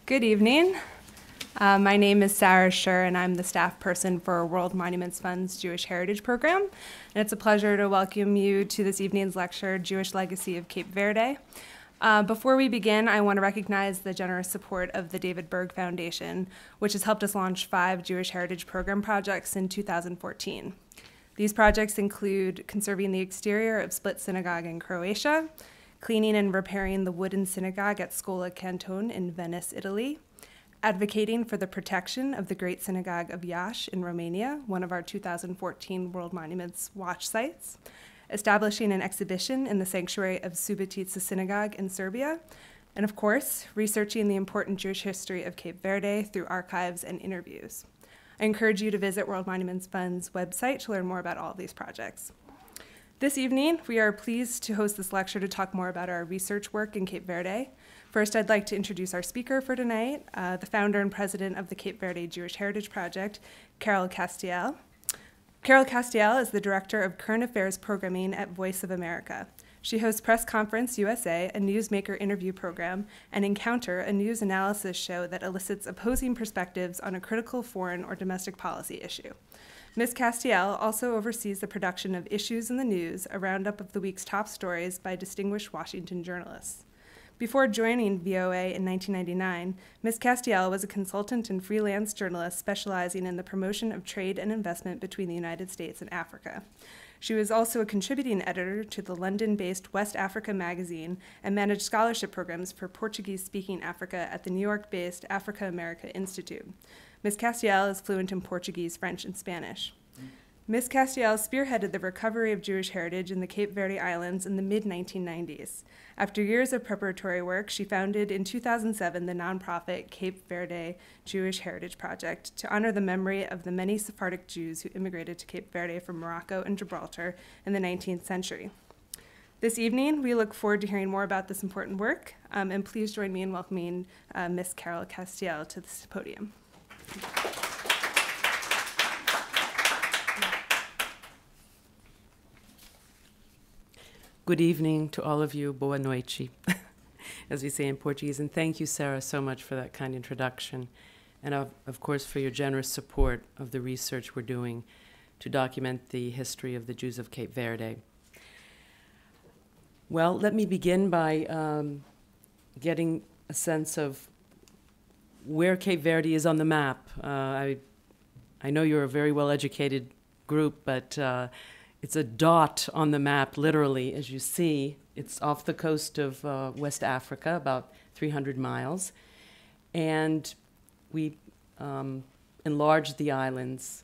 Good evening. My name is Sarah Scher, and I'm the staff person for World Monuments Fund's Jewish Heritage Program. And it's a pleasure to welcome you to this evening's lecture, Jewish Legacy of Cape Verde. Before we begin, I want to recognize the generous support of the David Berg Foundation, which has helped us launch 5 Jewish Heritage Program projects in 2014. These projects include conserving the exterior of Split Synagogue in Croatia, cleaning and repairing the wooden synagogue at Scola Canton in Venice, Italy, advocating for the protection of the Great Synagogue of Iași in Romania, one of our 2014 World Monuments Watch sites, establishing an exhibition in the sanctuary of Subotica Synagogue in Serbia, and of course, researching the important Jewish history of Cape Verde through archives and interviews. I encourage you to visit World Monuments Fund's website to learn more about all of these projects. This evening, we are pleased to host this lecture to talk more about our research work in Cape Verde. First, I'd like to introduce our speaker for tonight, the founder and president of the Cape Verde Jewish Heritage Project, Carol Castiel. Carol Castiel is the director of current affairs programming at Voice of America. She hosts Press Conference USA, a newsmaker interview program, and Encounter, a news analysis show that elicits opposing perspectives on a critical foreign or domestic policy issue. Ms. Castiel also oversees the production of Issues in the News, a roundup of the week's top stories by distinguished Washington journalists. Before joining VOA in 1999, Ms. Castiel was a consultant and freelance journalist specializing in the promotion of trade and investment between the United States and Africa. She was also a contributing editor to the London-based West Africa magazine and managed scholarship programs for Portuguese-speaking Africa at the New York-based Africa America Institute. Ms. Castiel is fluent in Portuguese, French, and Spanish. Ms. Castiel spearheaded the recovery of Jewish heritage in the Cape Verde Islands in the mid-1990s. After years of preparatory work, she founded in 2007 the nonprofit Cape Verde Jewish Heritage Project to honor the memory of the many Sephardic Jews who immigrated to Cape Verde from Morocco and Gibraltar in the 19th century. This evening, we look forward to hearing more about this important work, and please join me in welcoming Ms. Carol Castiel to this podium. Good evening to all of you, boa noite, as we say in Portuguese, and thank you, Sarah, so much for that kind introduction, and of course for your generous support of the research we're doing to document the history of the Jews of Cape Verde. Well, let me begin by getting a sense of where Cape Verde is on the map. I know you're a very well-educated group, but it's a dot on the map, literally, as you see. It's off the coast of West Africa, about 300 miles. And we enlarged the islands.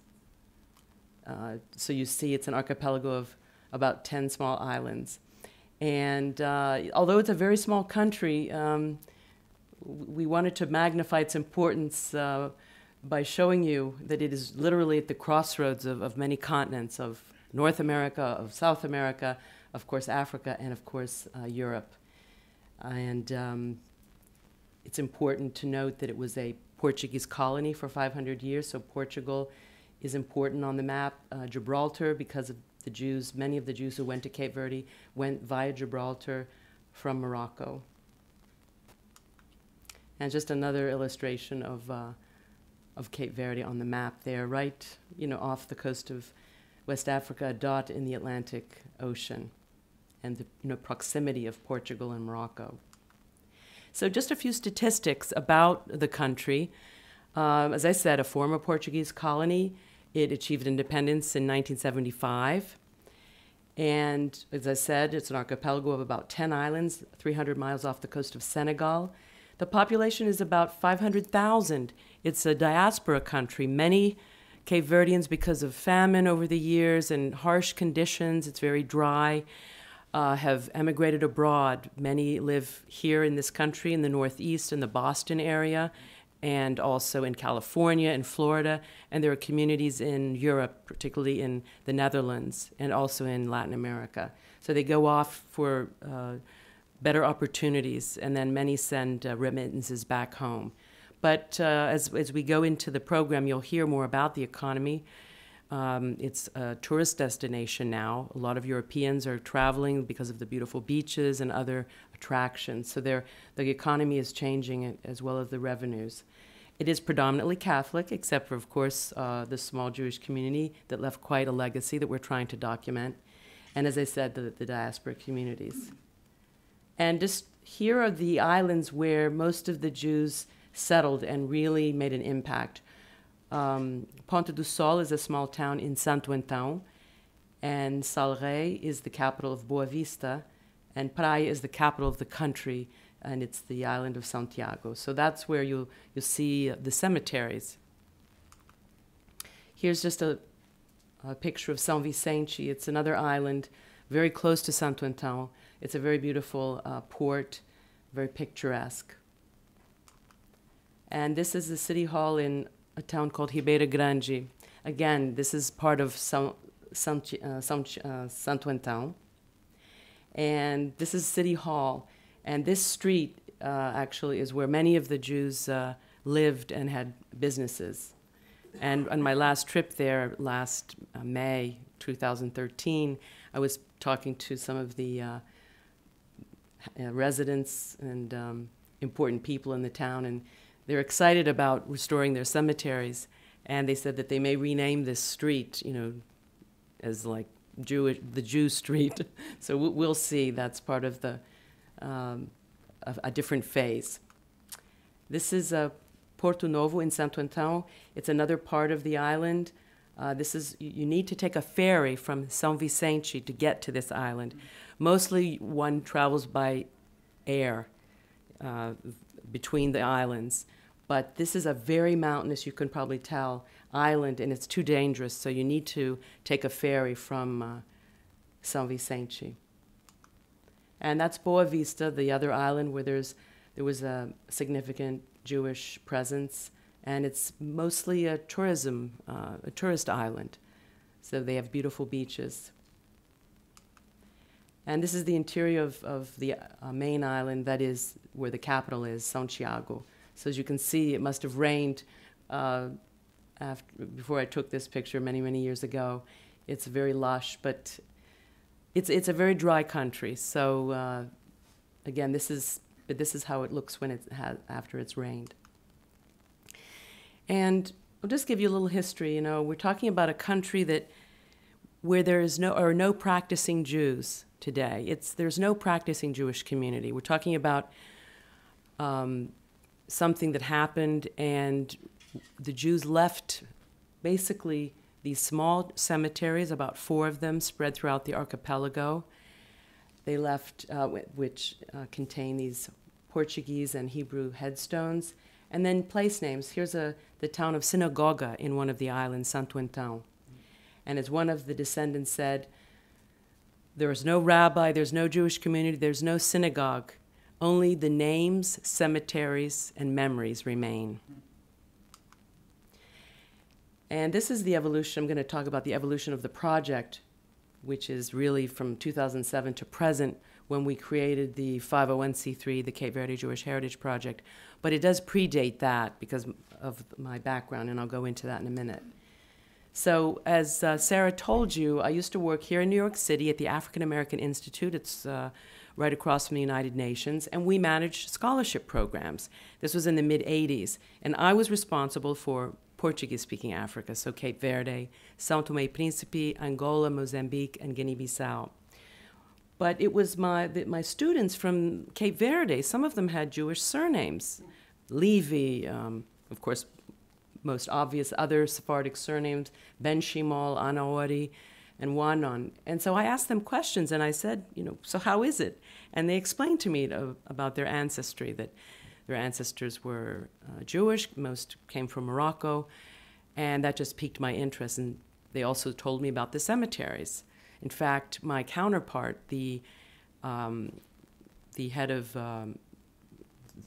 So you see it's an archipelago of about 10 small islands. And although it's a very small country, we wanted to magnify its importance by showing you that it is literally at the crossroads of many continents, of North America, of South America, of course Africa, and of course Europe. And it's important to note that it was a Portuguese colony for 500 years, so Portugal is important on the map. Gibraltar, because of the Jews, many of the Jews who went to Cape Verde went via Gibraltar from Morocco. And just another illustration of Cape Verde on the map there, right, off the coast of West Africa, a dot in the Atlantic Ocean, and the proximity of Portugal and Morocco. So just a few statistics about the country. As I said, a former Portuguese colony. It achieved independence in 1975. And as I said, it's an archipelago of about 10 islands, 300 miles off the coast of Senegal. The population is about 500,000. It's a diaspora country. Many Cape Verdeans, because of famine over the years and harsh conditions, it's very dry, have emigrated abroad. Many live here in this country, in the Northeast, in the Boston area, and also in California and Florida. And there are communities in Europe, particularly in the Netherlands, and also in Latin America. So they go off for better opportunities, and then many send remittances back home. But as we go into the program, you'll hear more about the economy. It's a tourist destination now. A lot of Europeans are traveling because of the beautiful beaches and other attractions. So the economy is changing as well as the revenues. It is predominantly Catholic, except for, of course, the small Jewish community that left quite a legacy that we're trying to document. And as I said, the diaspora communities. And just here are the islands where most of the Jews settled and really made an impact. Ponta do Sol is a small town in Santo Antão, and Salrey is the capital of Boa Vista, and Praia is the capital of the country, and it's the island of São Tiago. So that's where you'll see the cemeteries. Here's just a picture of São Vicente. It's another island very close to Santo Antão. It's a very beautiful port, very picturesque. And this is the city hall in a town called Ribeira Grande. Again, this is part of Santo Antão. And this is City Hall. And this street actually is where many of the Jews lived and had businesses. And on my last trip there, last May 2013, I was talking to some of the residents and important people in the town, and they're excited about restoring their cemeteries. And they said that they may rename this street, you know, as like the Jew Street. So we'll see. That's part of the a different phase. This is Porto Novo in Santo Antão. It's another part of the island. You need to take a ferry from São Vicente to get to this island. Mostly one travels by air between the islands. But this is a very mountainous, you can probably tell, island, and it's too dangerous, so you need to take a ferry from São Vicente. And that's Boa Vista, the other island where there was a significant Jewish presence, and it's mostly a tourist island. So they have beautiful beaches. And this is the interior of the main island, that is where the capital is, São Tiago. So as you can see, it must have rained before I took this picture many, many years ago. It's very lush, but it's a very dry country. So again, this is how it looks when after it's rained. And I'll just give you a little history. You know, we're talking about a country where there is no practicing Jews today. There's no practicing Jewish community. We're talking about something that happened, and the Jews left basically these small cemeteries, about 4 of them spread throughout the archipelago. They left, which contain these Portuguese and Hebrew headstones, and then place names. Here's the town of Sinagoga in one of the islands, Santo Antão. And as one of the descendants said, there is no rabbi, there's no Jewish community, there's no synagogue. Only the names, cemeteries, and memories remain. And this is the evolution. I'm going to talk about the evolution of the project, which is really from 2007 to present, when we created the 501c3, the Cape Verde Jewish Heritage Project. But it does predate that because of my background, and I'll go into that in a minute. So as Sarah told you, I used to work here in New York City at the African American Institute. It's right across from the United Nations, and we managed scholarship programs. This was in the mid-'80s, and I was responsible for Portuguese-speaking Africa, so Cape Verde, São Tomé e Príncipe, Angola, Mozambique, and Guinea-Bissau. But it was my students from Cape Verde, some of them had Jewish surnames. Levy, of course, most obvious other Sephardic surnames, Ben Shimol, Anaori, and Wanon. And so I asked them questions, and I said, you know, so how is it? And they explained to me about their ancestry, that their ancestors were Jewish, most came from Morocco, and that just piqued my interest. And they also told me about the cemeteries. In fact, my counterpart, the head of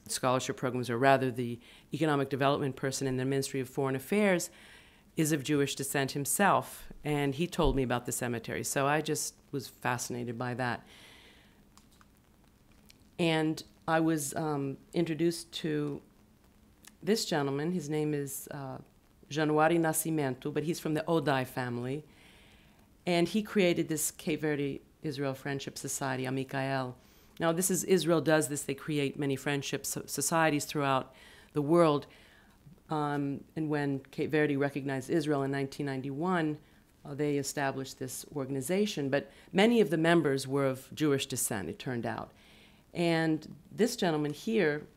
scholarship programs, or rather the economic development person in the Ministry of Foreign Affairs, is of Jewish descent himself, and he told me about the cemetery. So I just was fascinated by that. And I was introduced to this gentleman. His name is Januari Nascimento, but he's from the Odai family. And he created this Cape Verde Israel Friendship Society, AMICAEL. Now, Israel does this. They create many friendship societies throughout the world. And when Cape Verde recognized Israel in 1991, they established this organization. But many of the members were of Jewish descent, it turned out. And this gentleman here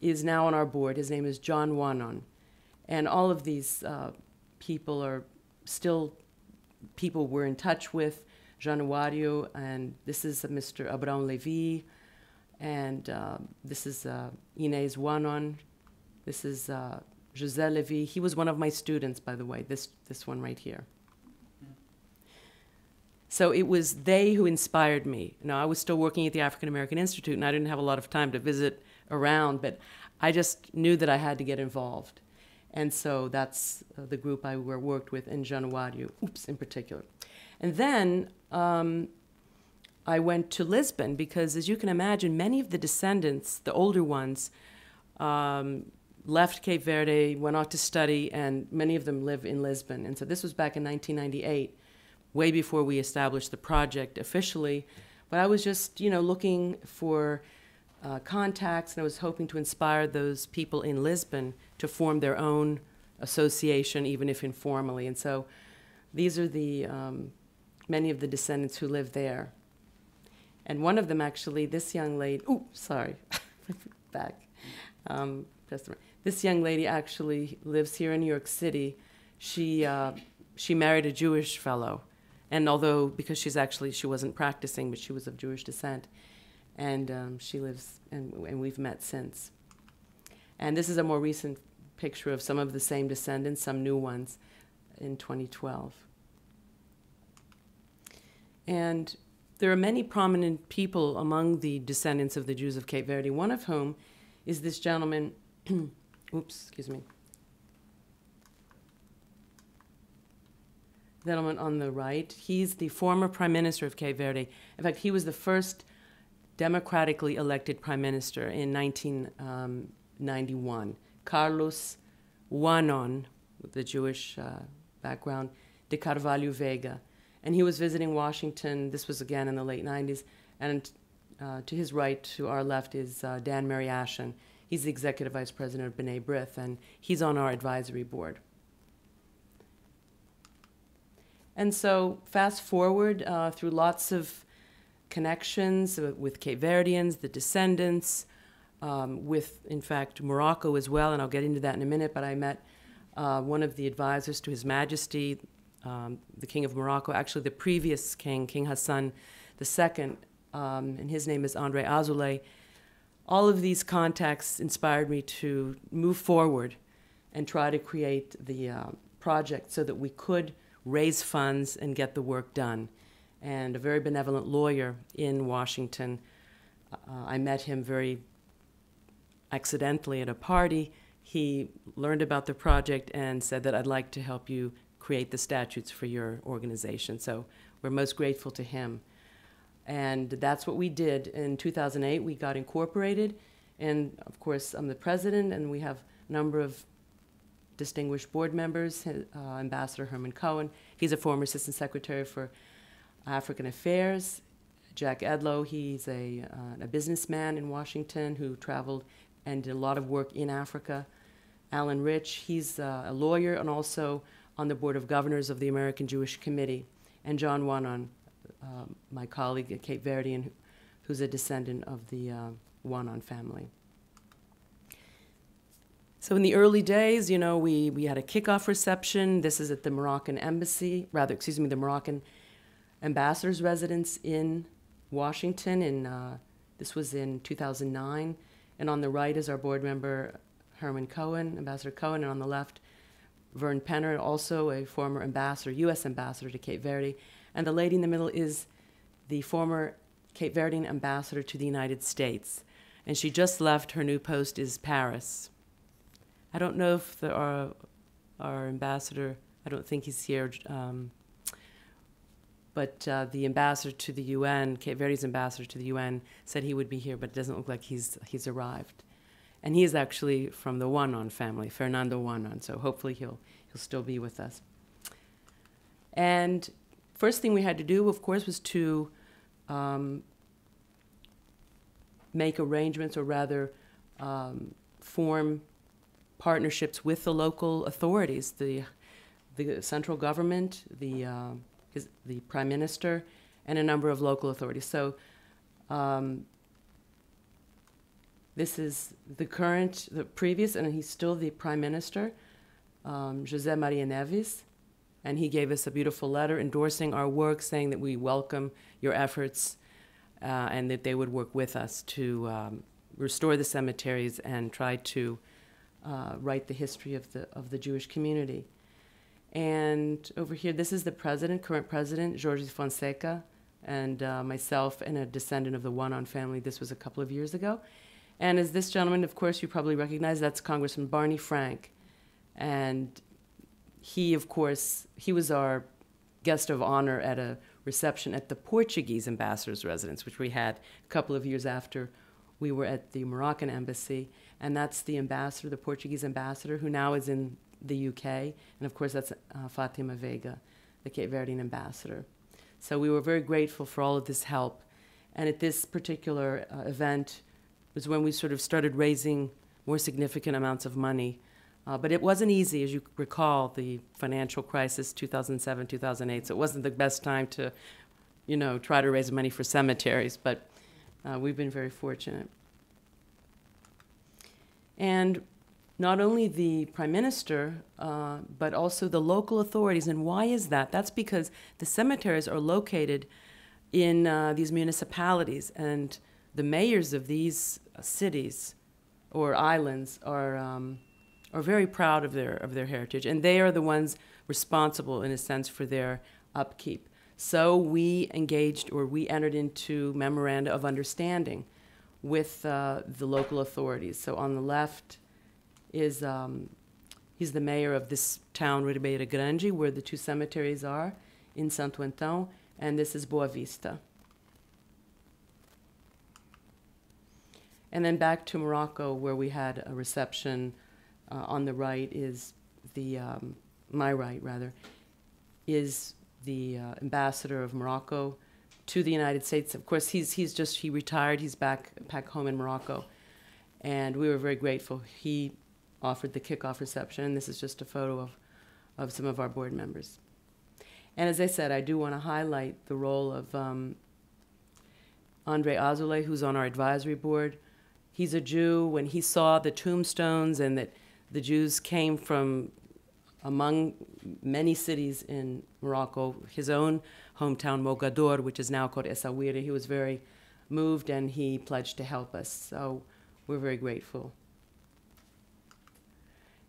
is now on our board. His name is John Wanon. And all of these people are still people we're in touch with. Januario, and this is Mr. Abraham Levy, and this is Inez Wanon. This is José Levy. He was one of my students, by the way, this one right here. So it was they who inspired me. Now, I was still working at the African American Institute, and I didn't have a lot of time to visit around, but I just knew that I had to get involved. And so that's the group I worked with in Januario, in particular. And then I went to Lisbon because, as you can imagine, many of the descendants, the older ones, left Cape Verde, went off to study, and many of them live in Lisbon. And so this was back in 1998, way before we established the project officially. But I was just, looking for contacts, and I was hoping to inspire those people in Lisbon to form their own association, even if informally. And so these are the many of the descendants who live there. And one of them, actually, this young lady, back. This young lady actually lives here in New York City. She married a Jewish fellow. And because she wasn't practicing, but she was of Jewish descent. And she lives, and we've met since. And this is a more recent picture of some of the same descendants, some new ones, in 2012. And there are many prominent people among the descendants of the Jews of Cape Verde, one of whom is this gentleman, gentleman on the right. He's the former prime minister of Cape Verde. In fact, he was the first democratically elected prime minister in 1991. Carlos Wanon, with the Jewish background, de Carvalho Veiga. And he was visiting Washington. This was again in the late 90s. And to his right, to our left, is Dan Mary Ashen. He's the executive vice president of B'nai B'rith, and he's on our advisory board. And so fast forward through lots of connections with Cape Verdeans, the descendants, with, in fact, Morocco as well, and I'll get into that in a minute, but I met one of the advisors to His Majesty, the King of Morocco, actually the previous king, King Hassan II, and his name is Andre Azoulay. All of these contacts inspired me to move forward and try to create the project so that we could raise funds and get the work done. And a very benevolent lawyer in Washington, I met him very accidentally at a party. He learned about the project and said that I'd like to help you create the statutes for your organization. So we're most grateful to him. And that's what we did. In 2008, we got incorporated. And of course, I'm the president, and we have a number of distinguished board members, Ambassador Herman Cohen. He's a former assistant secretary for African Affairs. Jack Edlow, he's a businessman in Washington who traveled and did a lot of work in Africa. Alan Rich, he's a lawyer and also on the Board of Governors of the American Jewish Committee. And John Wanon, my colleague at Cape Verdean, who's a descendant of the Wanon family. So in the early days, we had a kickoff reception. This is at the Moroccan embassy, the Moroccan ambassador's residence in Washington. This was in 2009. And on the right is our board member, Herman Cohen, Ambassador Cohen, and on the left, Vern Penner, also a former ambassador, U.S. ambassador to Cape Verde. And the lady in the middle is the former Cape Verdean ambassador to the United States. And she just left. Her new post is Paris. I don't know if our ambassador, I don't think he's here, but the ambassador to the UN, Cape Verde's ambassador to the UN, said he would be here, but it doesn't look like he's arrived. And he is actually from the Wanon family, Fernanda Wanon, so hopefully he'll still be with us. And first thing we had to do, of course, was to make arrangements, or rather form partnerships with the local authorities, the central government, the prime minister, and a number of local authorities. So this is the previous, and he's still the prime minister, José Maria Neves, and he gave us a beautiful letter endorsing our work, saying that we welcome your efforts and that they would work with us to restore the cemeteries and try to write the history of the Jewish community. And over here, this is the president, current president, Jorge Fonseca, and myself and a descendant of the Wanon family. This was a couple of years ago. And as this gentleman, of course, you probably recognize, that's Congressman Barney Frank. And he, of course, he was our guest of honor at a reception at the Portuguese ambassador's residence, which we had a couple of years after we were at the Moroccan embassy. And that's the ambassador, the Portuguese ambassador, who now is in the UK. And of course, that's Fatima Veiga, the Cape Verdean ambassador. So we were very grateful for all of this help. And at this particular event was when we sort of started raising more significant amounts of money. But it wasn't easy, as you recall, the financial crisis, 2007, 2008. So it wasn't the best time to, try to raise money for cemeteries. But we've been very fortunate. And not only the prime minister, but also the local authorities. And why is that? That's because the cemeteries are located in these municipalities, and the mayors of these cities or islands are very proud of their heritage, and they are the ones responsible, in a sense, for their upkeep. So we engaged, or we entered into Memoranda of Understanding with the local authorities. So on the left is he's the mayor of this town, Ribeira Grande, where the two cemeteries are in Santo Antão, and this is Boa Vista. And then back to Morocco, where we had a reception. On the right is my right rather, is the ambassador of Morocco to the United States. Of course, he retired. He's back home in Morocco, and we were very grateful. He offered the kickoff reception, and this is just a photo of some of our board members. And as I said, I do want to highlight the role of Andre Azoulay, who's on our advisory board. He's a Jew. When he saw the tombstones and that the Jews came from among many cities in Morocco, his own hometown, Mogador, which is now called Essaouira, he was very moved, and he pledged to help us. So we're very grateful.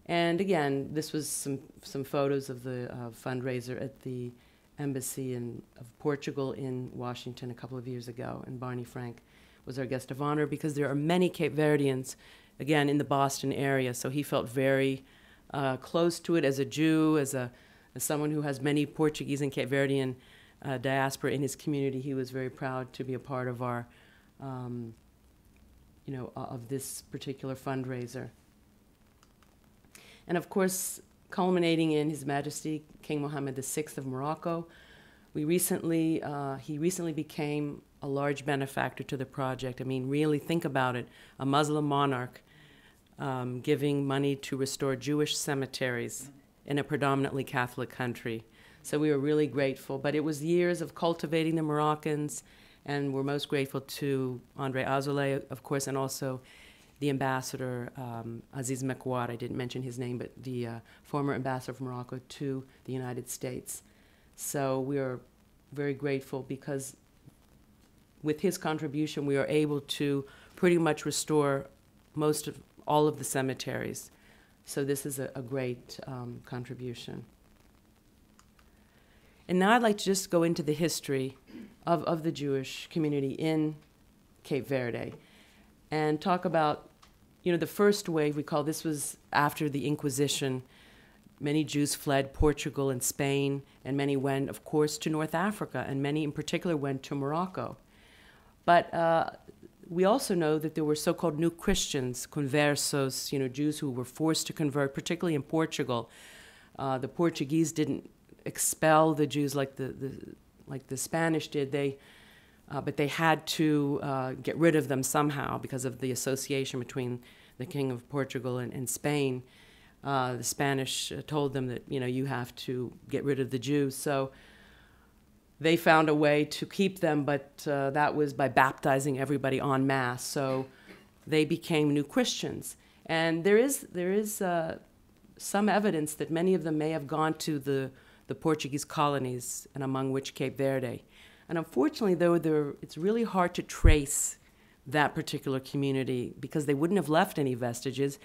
And again, this was some photos of the fundraiser at the embassy of Portugal in Washington a couple of years ago, and Barney Frank was our guest of honor, because there are many Cape Verdeans, again, in the Boston area, so he felt very close to it as a Jew, as someone who has many Portuguese and Cape Verdean diaspora in his community. He was very proud to be a part of our, of this particular fundraiser. And of course, culminating in His Majesty King Mohammed VI of Morocco, he recently became a large benefactor to the project. I mean, really think about it, a Muslim monarch giving money to restore Jewish cemeteries in a predominantly Catholic country. So we were really grateful. But it was years of cultivating the Moroccans, and we're most grateful to Andre Azoulay, of course, and also the ambassador, Aziz Mekwar, I didn't mention his name, but the former ambassador of Morocco to the United States. So we are very grateful, because with his contribution, we are able to pretty much restore all of the cemeteries. So this is a great contribution. And now I'd like to just go into the history of the Jewish community in Cape Verde and talk about, the first wave we call, this was after the Inquisition. Many Jews fled Portugal and Spain, and many went, of course, to North Africa, and many in particular went to Morocco. But we also know that there were so-called new Christians, conversos, Jews who were forced to convert, particularly in Portugal. The Portuguese didn't expel the Jews like the Spanish did. But they had to get rid of them somehow because of the association between the King of Portugal and Spain. The Spanish told them that, you have to get rid of the Jews. So they found a way to keep them, but that was by baptizing everybody en masse. So they became new Christians. And there is some evidence that many of them may have gone to the Portuguese colonies, and among which Cape Verde. And unfortunately, though, it's really hard to trace that particular community because they wouldn't have left any vestiges,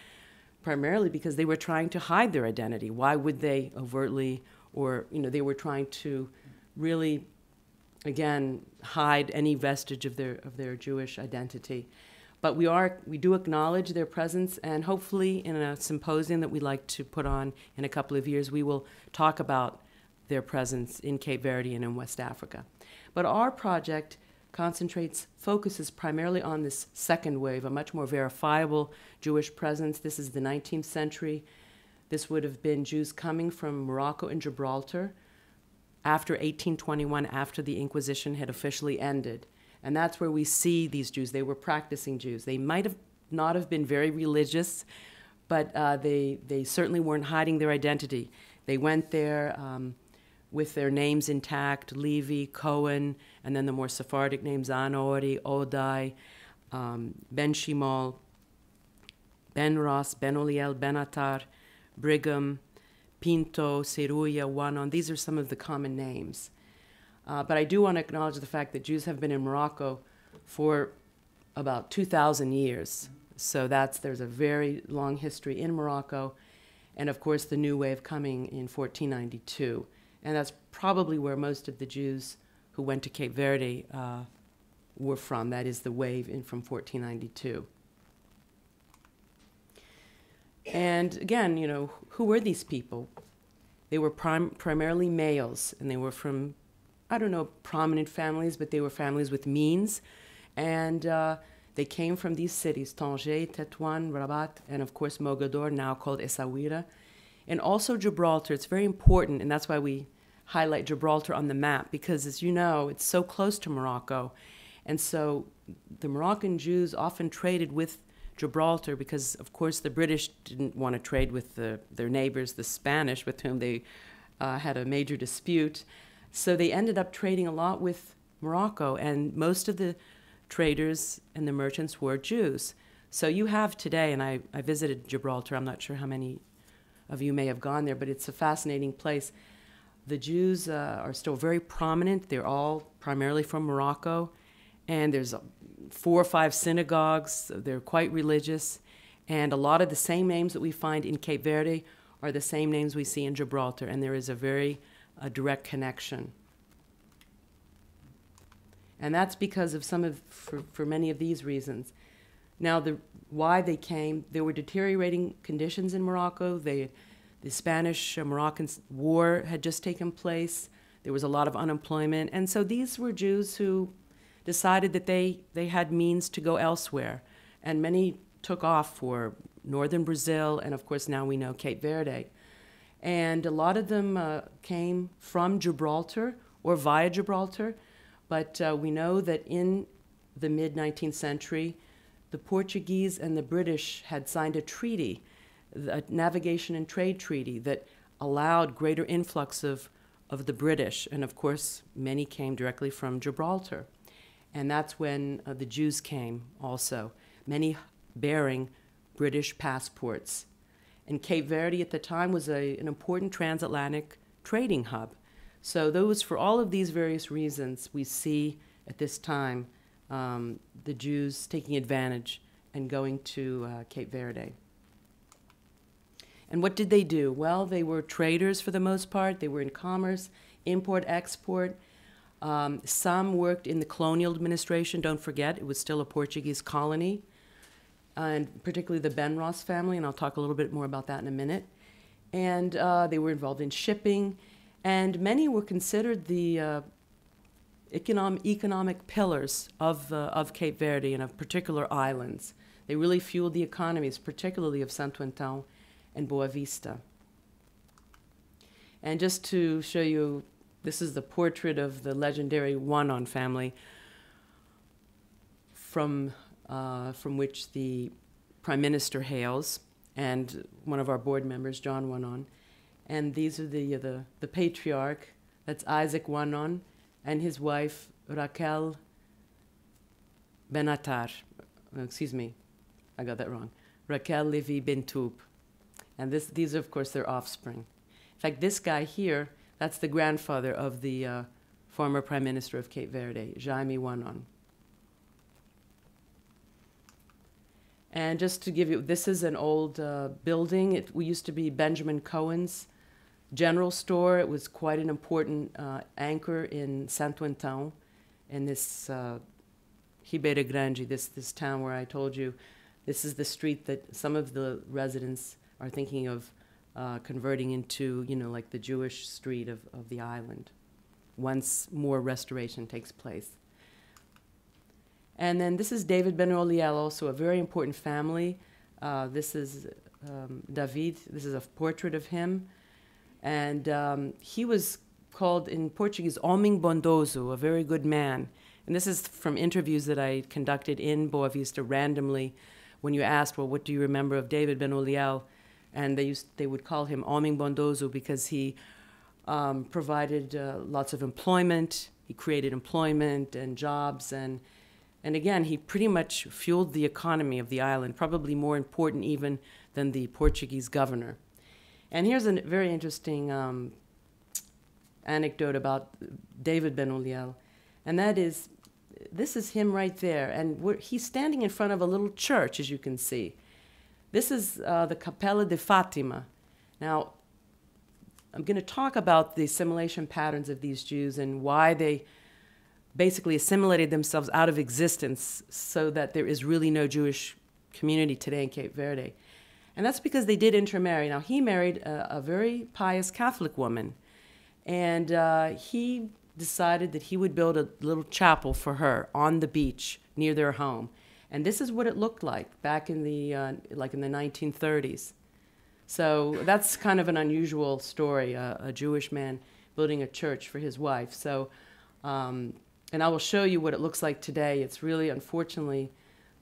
primarily because they were trying to hide their identity. Why would they overtly, or they were trying to really, again, hide any vestige of their Jewish identity. But we do acknowledge their presence, and hopefully in a symposium that we'd like to put on in a couple of years, we will talk about their presence in Cape Verde and in West Africa. But our project focuses primarily on this second wave, a much more verifiable Jewish presence. This is the 19th century. This would have been Jews coming from Morocco and Gibraltar after 1821, after the Inquisition had officially ended. And that's where we see these Jews. They were practicing Jews. They might have not have been very religious, but they certainly weren't hiding their identity. They went there with their names intact, Levy, Cohen, and then the more Sephardic names, Anori, Odai, Ben Shimol, Ben Ross, Ben Oliel, Ben Attar, Brigham, Pinto, Seruya, Wanon. These are some of the common names. But I do want to acknowledge the fact that Jews have been in Morocco for about 2,000 years. So there's a very long history in Morocco. And of course, the new wave coming in 1492. And that's probably where most of the Jews who went to Cape Verde were from. That is the wave in from 1492. And again, who were these people? They were primarily males, and they were from, prominent families, but they were families with means. And they came from these cities, Tanger, Tétouan, Rabat, and of course Mogador, now called Essaouira. And also Gibraltar. It's very important, and that's why we highlight Gibraltar on the map, because as you know, it's so close to Morocco. And so the Moroccan Jews often traded with Gibraltar because, of course, the British didn't want to trade with their neighbors, the Spanish, with whom they had a major dispute. So they ended up trading a lot with Morocco, and most of the traders and the merchants were Jews. So you have today, and I visited Gibraltar, I'm not sure how many of you may have gone there, but it's a fascinating place. The Jews are still very prominent. They're all primarily from Morocco, and there's 4 or 5 synagogues. They're quite religious, and a lot of the same names that we find in Cape Verde are the same names we see in Gibraltar, and there is a very direct connection. And that's because of for many of these reasons. Now, why they came, there were deteriorating conditions in Morocco. The Spanish-Moroccan War had just taken place. There was a lot of unemployment. And so these were Jews who decided that they had means to go elsewhere. And many took off for northern Brazil, and of course now we know Cape Verde. And a lot of them came from Gibraltar or via Gibraltar. But we know that in the mid-19th century, the Portuguese and the British had signed a treaty, a navigation and trade treaty, that allowed greater influx of the British. And of course, many came directly from Gibraltar. And that's when the Jews came also, many bearing British passports. And Cape Verde at the time was an important transatlantic trading hub. So for all of these various reasons, we see at this time the Jews taking advantage and going to Cape Verde. And what did they do? Well, they were traders for the most part. They were in commerce, import, export. Some worked in the colonial administration. Don't forget, it was still a Portuguese colony, and particularly the Ben Ross family, and I'll talk a little bit more about that in a minute. And they were involved in shipping, and many were considered the economic pillars of Cape Verde and of particular islands. They really fueled the economies, particularly of Santo Antão and Boa Vista. And just to show you, this is the portrait of the legendary Wanon family from which the Prime Minister hails, and one of our board members, John Wanon. And these are the patriarch, that's Isaac Wanon, and his wife, Raquel Benatar. Excuse me, I got that wrong. Raquel Levy Bintoub. And these are, of course, their offspring. In fact, this guy here, that's the grandfather of the former Prime Minister of Cape Verde, Jaime Wanon. And just to give you, this is an old building. It used to be Benjamin Cohen's general store. It was quite an important anchor in Santo Antão, in this Ribeira Grande, this town where I told you this is the street that some of the residents are thinking of converting into, like the Jewish street of the island, once more restoration takes place. And then this is David Ben Oliel, also a very important family. This is David. This is a portrait of him. And he was called in Portuguese Homem Bondoso, a very good man. And this is from interviews that I conducted in Boa Vista randomly when you asked, well, what do you remember of David Ben Oliel? And they would call him Homem Bondoso because he provided lots of employment. He created employment and jobs. And again, he pretty much fueled the economy of the island, probably more important even than the Portuguese governor. And here's a very interesting anecdote about David Ben Oliel, and that is, this is him right there, and he's standing in front of a little church, as you can see. This is the Capella de Fatima. Now, I'm going to talk about the assimilation patterns of these Jews and why they basically assimilated themselves out of existence so that there is really no Jewish community today in Cape Verde. And that's because they did intermarry. Now, he married a very pious Catholic woman, and he decided that he would build a little chapel for her on the beach near their home. And this is what it looked like back in the, like in the 1930s. So that's kind of an unusual story, a Jewish man building a church for his wife. So, and I will show you what it looks like today. It's really, unfortunately,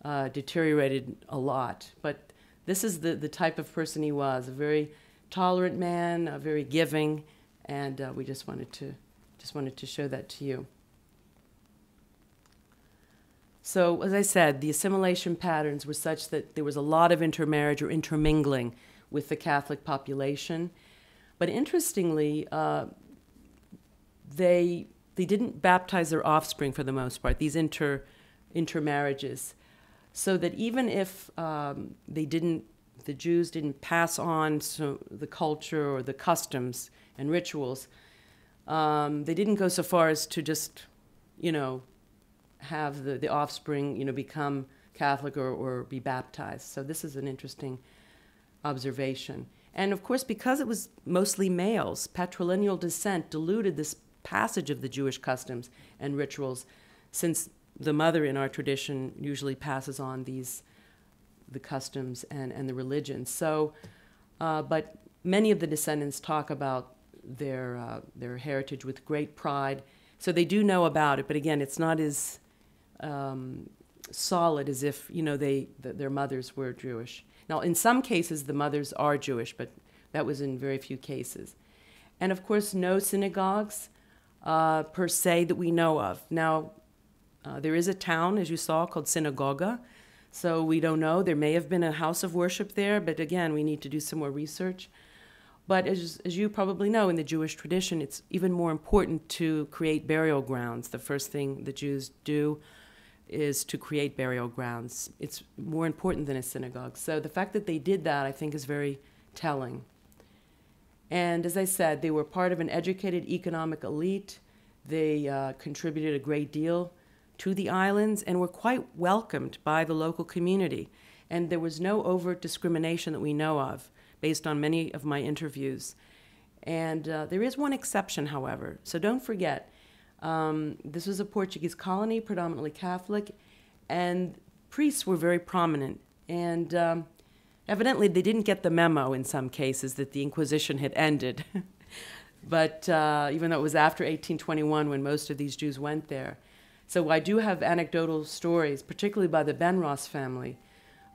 deteriorated a lot. But this is the type of person he was, a very tolerant man, very giving, and we just wanted to show that to you. So, as I said, the assimilation patterns were such that there was a lot of intermarriage or intermingling with the Catholic population. But interestingly, they didn't baptize their offspring for the most part, these intermarriages. So that even if the Jews didn't pass on the culture or the customs and rituals, they didn't go so far as to just, have the offspring, become Catholic or be baptized. So this is an interesting observation. And of course, because it was mostly males, patrilineal descent diluted this passage of the Jewish customs and rituals, since the mother in our tradition usually passes on the customs and the religion. So, but many of the descendants talk about their heritage with great pride. So they do know about it, but again, it's not as solid as if their mothers were Jewish. Now, in some cases, the mothers are Jewish, but that was in very few cases. And of course, no synagogues per se that we know of. Now, there is a town, as you saw, called Sinagoga. So we don't know. There may have been a house of worship there, but again, we need to do some more research. But as you probably know, in the Jewish tradition, it's even more important to create burial grounds. The first thing the Jews do is to create burial grounds. It's more important than a synagogue. So the fact that they did that, I think, is very telling. And as I said, they were part of an educated economic elite. They contributed a great deal to the islands and were quite welcomed by the local community. And there was no overt discrimination that we know of, based on many of my interviews. And there is one exception, however. So don't forget, This was a Portuguese colony, predominantly Catholic, and priests were very prominent. And evidently they didn't get the memo in some cases that the Inquisition had ended. But even though it was after 1821 when most of these Jews went there. So I do have anecdotal stories, particularly by the Benros family,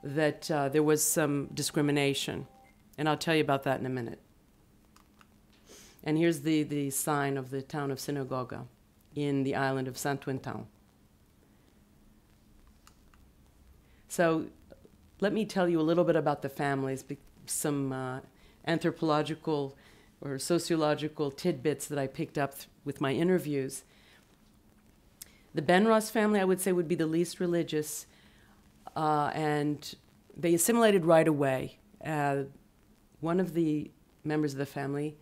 that there was some discrimination. And I'll tell you about that in a minute. And here's the sign of the town of Sinagoga in the island of Saint-Quentin. So let me tell you a little bit about the families, some anthropological or sociological tidbits that I picked up with my interviews. The Benros family, I would say, would be the least religious, and they assimilated right away. One of the members of the family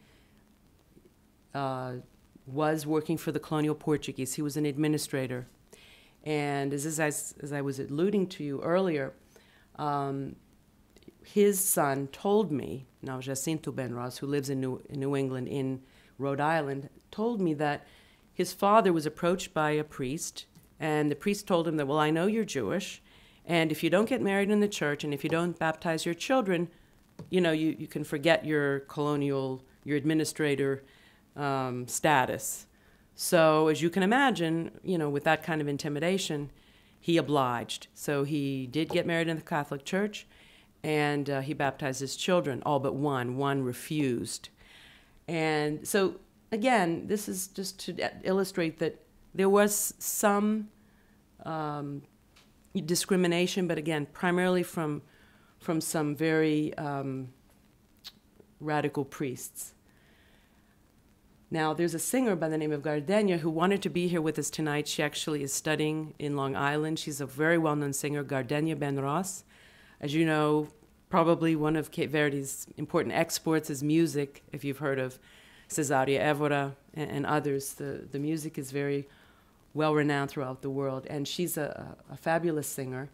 was working for the colonial Portuguese. He was an administrator. And as I was alluding to you earlier, his son told me, now Jacinto Benros, who lives in New England, in Rhode Island, told me that his father was approached by a priest, and the priest told him that, well, I know you're Jewish, and if you don't get married in the church, and if you don't baptize your children, you know, you can forget your colonial, your administrator status. So as you can imagine, you know, with that kind of intimidation, he obliged. So he did get married in the Catholic Church, and he baptized his children, all but one. One refused. And so, again, this is just to illustrate that there was some discrimination, but again, primarily from some very radical priests. Now, there's a singer by the name of Gardenia who wanted to be here with us tonight. She actually is studying in Long Island. She's a very well-known singer, Gardenia Benros. As you know, probably one of Cape Verde's important exports is music, if you've heard of Cesaria Évora and others. The music is very well-renowned throughout the world, and she's a fabulous singer,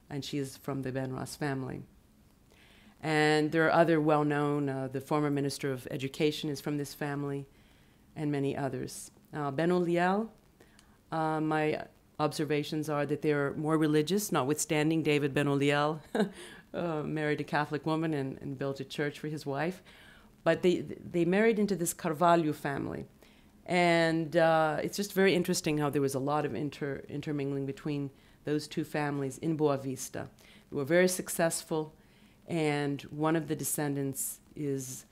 and she's from the Benros family. And there are other well-known, the former Minister of Education is from this family, and many others. Ben Oliel, my observations are that they're more religious, notwithstanding David Ben Oliel married a Catholic woman and built a church for his wife. But they married into this Carvalho family. And it's just very interesting how there was a lot of intermingling between those two families in Boa Vista. They were very successful, and one of the descendants is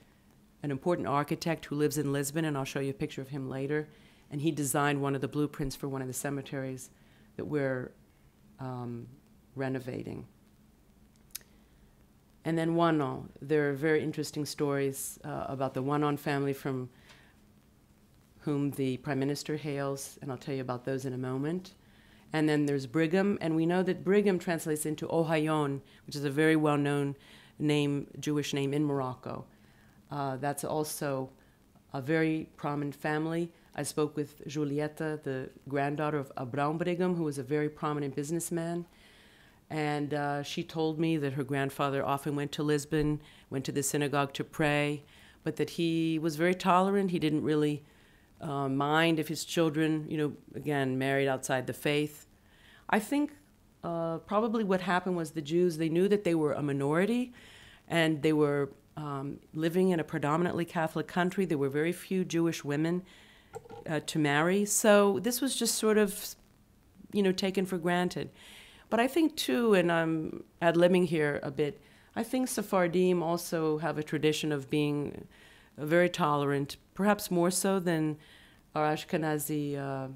an important architect who lives in Lisbon, and I'll show you a picture of him later. And he designed one of the blueprints for one of the cemeteries that we're renovating. And then Wanon. There are very interesting stories about the Wanon family from whom the Prime Minister hails, and I'll tell you about those in a moment. And then there's Brigham, and we know that Brigham translates into Ohayon, which is a very well-known name, Jewish name in Morocco. That's also a very prominent family. I spoke with Julieta, the granddaughter of Abraham Brigham, who was a very prominent businessman. And she told me that her grandfather often went to Lisbon, went to the synagogue to pray, but that he was very tolerant. He didn't really mind if his children, you know, again, married outside the faith. I think probably what happened was the Jews, they knew that they were a minority, and they were living in a predominantly Catholic country. There were very few Jewish women to marry. So this was just sort of, you know, taken for granted. But I think, too, and I'm ad-libbing here a bit, I think Sephardim also have a tradition of being very tolerant, perhaps more so than our Ashkenazi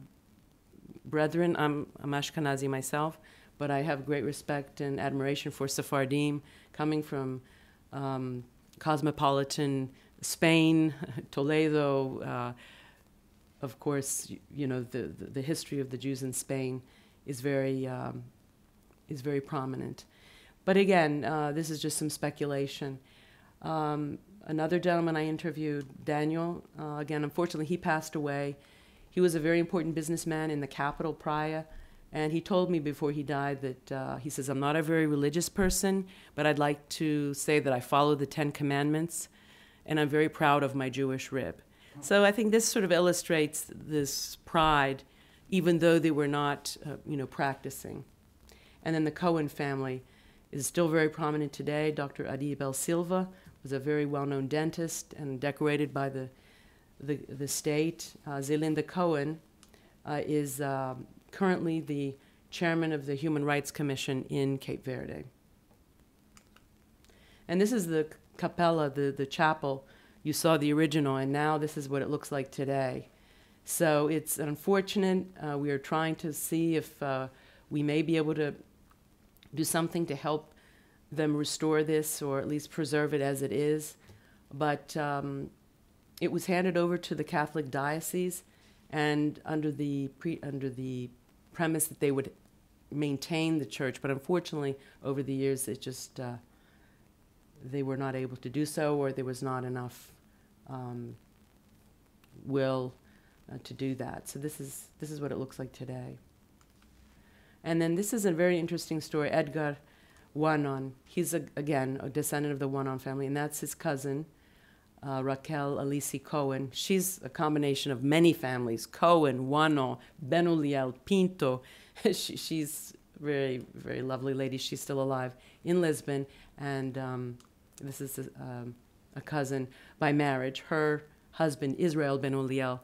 brethren. I'm Ashkenazi myself, but I have great respect and admiration for Sephardim coming from cosmopolitan Spain, Toledo. Of course, you know, the history of the Jews in Spain is very prominent. But again, this is just some speculation. Another gentleman I interviewed, Daniel, again, unfortunately, he passed away. He was a very important businessman in the capital, Praia, and he told me before he died that, he says, I'm not a very religious person, but I'd like to say that I follow the 10 Commandments, and I'm very proud of my Jewish rib. So I think this sort of illustrates this pride, even though they were not, practicing. And then the Cohen family is still very prominent today. Dr. Adibel Silva was a very well-known dentist and decorated by the state. Zelinda Cohen is currently the chairman of the Human Rights Commission in Cape Verde. And this is the capella, the chapel. You saw the original, and now this is what it looks like today. So it's unfortunate. We are trying to see if we may be able to do something to help them restore this, or at least preserve it as it is. But it was handed over to the Catholic diocese, and under the premise that they would maintain the church. But unfortunately, over the years, it just they were not able to do so, or there was not enough will to do that. So this is what it looks like today. And then this is a very interesting story. Edgar Wanon, he's again a descendant of the Wanon family, and that's his cousin, Raquel Alice Cohen. She's a combination of many families: Cohen, Wanon, Benuliel, Pinto. She's very, very lovely lady. She's still alive in Lisbon, and this is a cousin by marriage. Her husband, Israel Benuliel,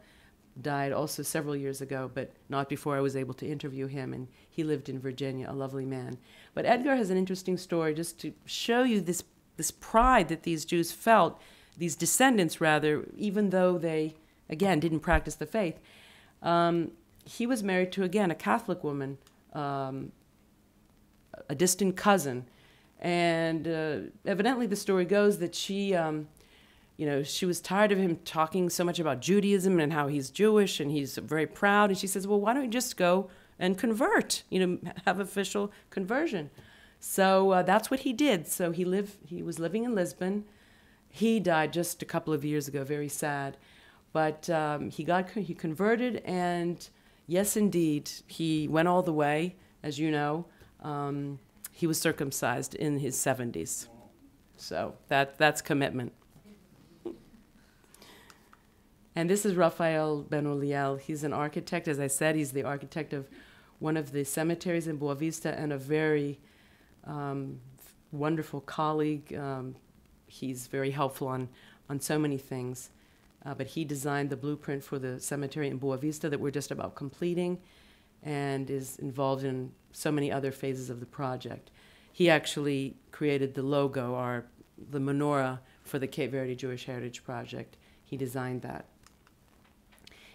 died also several years ago, but not before I was able to interview him, and he lived in Virginia, a lovely man. But Edgar has an interesting story just to show you this pride that these Jews felt, these descendants rather, even though they, again, didn't practice the faith. He was married to, again, a Catholic woman, a distant cousin, and evidently the story goes that she she was tired of him talking so much about Judaism and how he's Jewish and he's very proud. And she says, well, why don't you just go and convert, have official conversion. So that's what he did. So he was living in Lisbon. He died just a couple of years ago, very sad. But he converted, and yes, indeed, he went all the way, as you know. He was circumcised in his 70s. So that's commitment. And this is Rafael Benuliel. He's an architect. As I said, he's the architect of one of the cemeteries in Boa Vista, and a very wonderful colleague. He's very helpful on so many things. But he designed the blueprint for the cemetery in Boa Vista that we're just about completing, and is involved in so many other phases of the project. He actually created the logo, the menorah, for the Cape Verde Jewish Heritage Project. He designed that.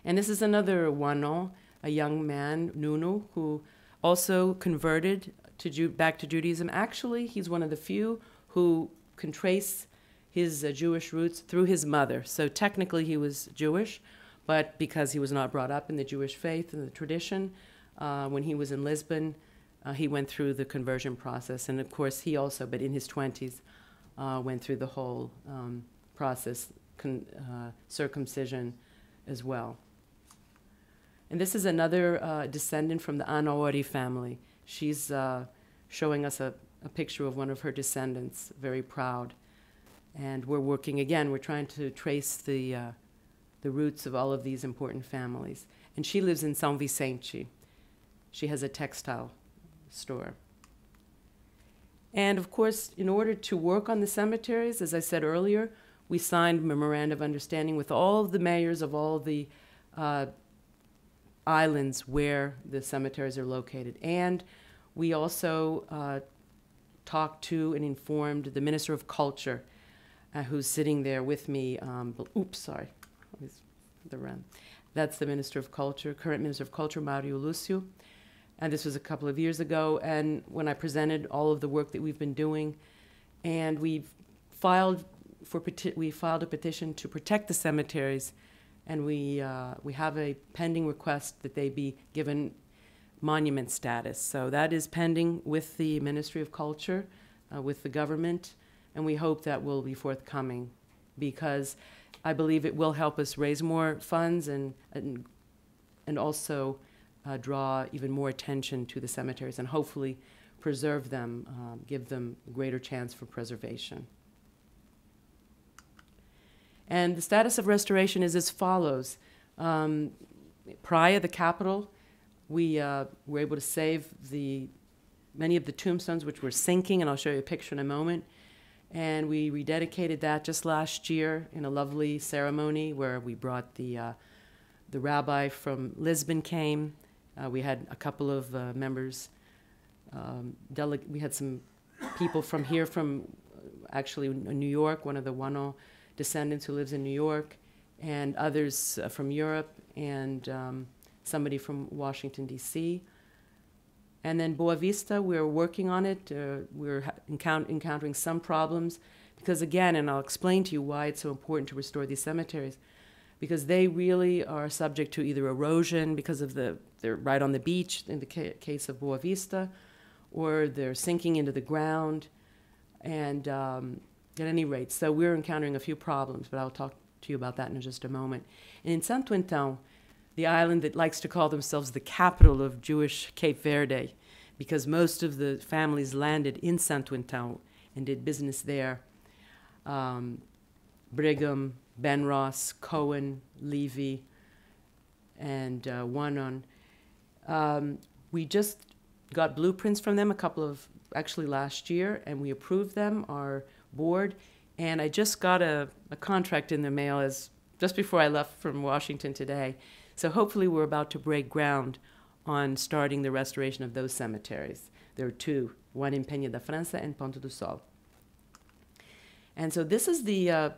And this is another Wano, a young man, Nunu, who also converted back to Judaism. Actually, he's one of the few who can trace his Jewish roots through his mother. So technically he was Jewish, but because he was not brought up in the Jewish faith and the tradition, when he was in Lisbon, he went through the conversion process. And of course, he also, but in his 20s, went through the whole process, circumcision as well. And this is another descendant from the Anaori family. She's showing us a picture of one of her descendants, very proud. And we're working, again, we're trying to trace the roots of all of these important families. And she lives in São Vicente. She has a textile store. And of course, in order to work on the cemeteries, as I said earlier, we signed Memoranda of Understanding with all of the mayors of all the islands where the cemeteries are located. And we also talked to and informed the Minister of Culture, who's sitting there with me. That's the Minister of Culture, current Minister of Culture, Mario Lúcio. And this was a couple of years ago. And when I presented all of the work that we've been doing, and we filed a petition to protect the cemeteries, and we have a pending request that they be given monument status. So that is pending with the Ministry of Culture, with the government, and we hope that will be forthcoming, because I believe it will help us raise more funds and also draw even more attention to the cemeteries, and hopefully preserve them, give them a greater chance for preservation. And the status of restoration is as follows. Praia, the capital, we were able to save many of the tombstones which were sinking, and I'll show you a picture in a moment. And we rededicated that just last year in a lovely ceremony where we brought the rabbi from Lisbon came. We had a couple of members. We had some people from here, from actually New York, one of the Wano descendants who lives in New York, and others from Europe, and somebody from Washington, D.C. And then Boa Vista, we're working on it. We're encountering some problems because, again, and I'll explain to you why it's so important to restore these cemeteries, because they really are subject to either erosion because of they're right on the beach in the case of Boa Vista, or they're sinking into the ground. And at any rate, so we're encountering a few problems, but I'll talk to you about that in just a moment. And in São Tiago, the island that likes to call themselves the capital of Jewish Cape Verde, because most of the families landed in São Tiago and did business there. Brigham, Ben Ross, Cohen, Levy, and Wanon. We just got blueprints from them actually last year, and we approved them, our board, and I just got a contract in the mail just before I left from Washington today. So hopefully we're about to break ground on starting the restoration of those cemeteries. There are two, one in Peña da França and Ponta do Sol. And so this is the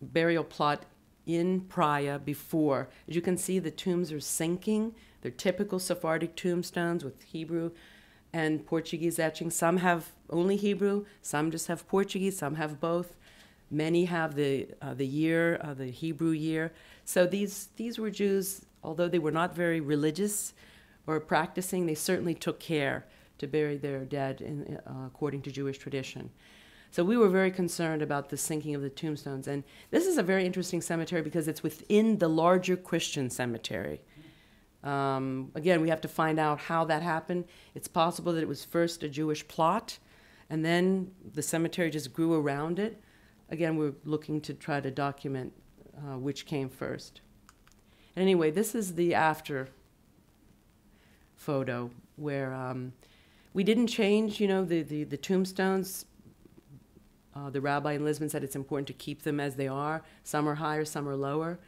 burial plot in Praia before. As you can see, the tombs are sinking. They're typical Sephardic tombstones with Hebrew and Portuguese etching. Some have only Hebrew, some just have Portuguese, some have both. Many have the Hebrew year. So these were Jews, although they were not very religious or practicing, they certainly took care to bury their dead according to Jewish tradition. So we were very concerned about the sinking of the tombstones. And this is a very interesting cemetery because it's within the larger Christian cemetery. Again, we have to find out how that happened. It's possible that it was first a Jewish plot, and then the cemetery just grew around it. Again, we're looking to try to document which came first. And anyway, this is the after photo where we didn't change, the tombstones. The rabbi in Lisbon said it's important to keep them as they are. Some are higher, some are lower.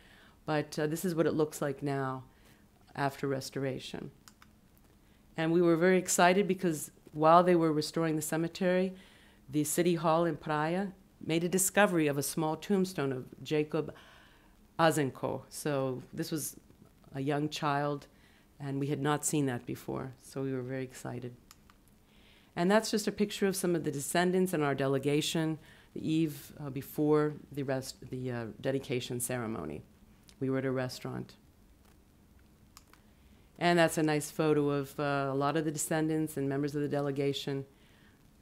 But this is what it looks like now after restoration. And we were very excited because while they were restoring the cemetery, the city hall in Praia made a discovery of a small tombstone of Jacob Azenco. So this was a young child, and we had not seen that before, so we were very excited. And that's just a picture of some of the descendants and our delegation the eve before the dedication ceremony. We were at a restaurant. And that's a nice photo of a lot of the descendants and members of the delegation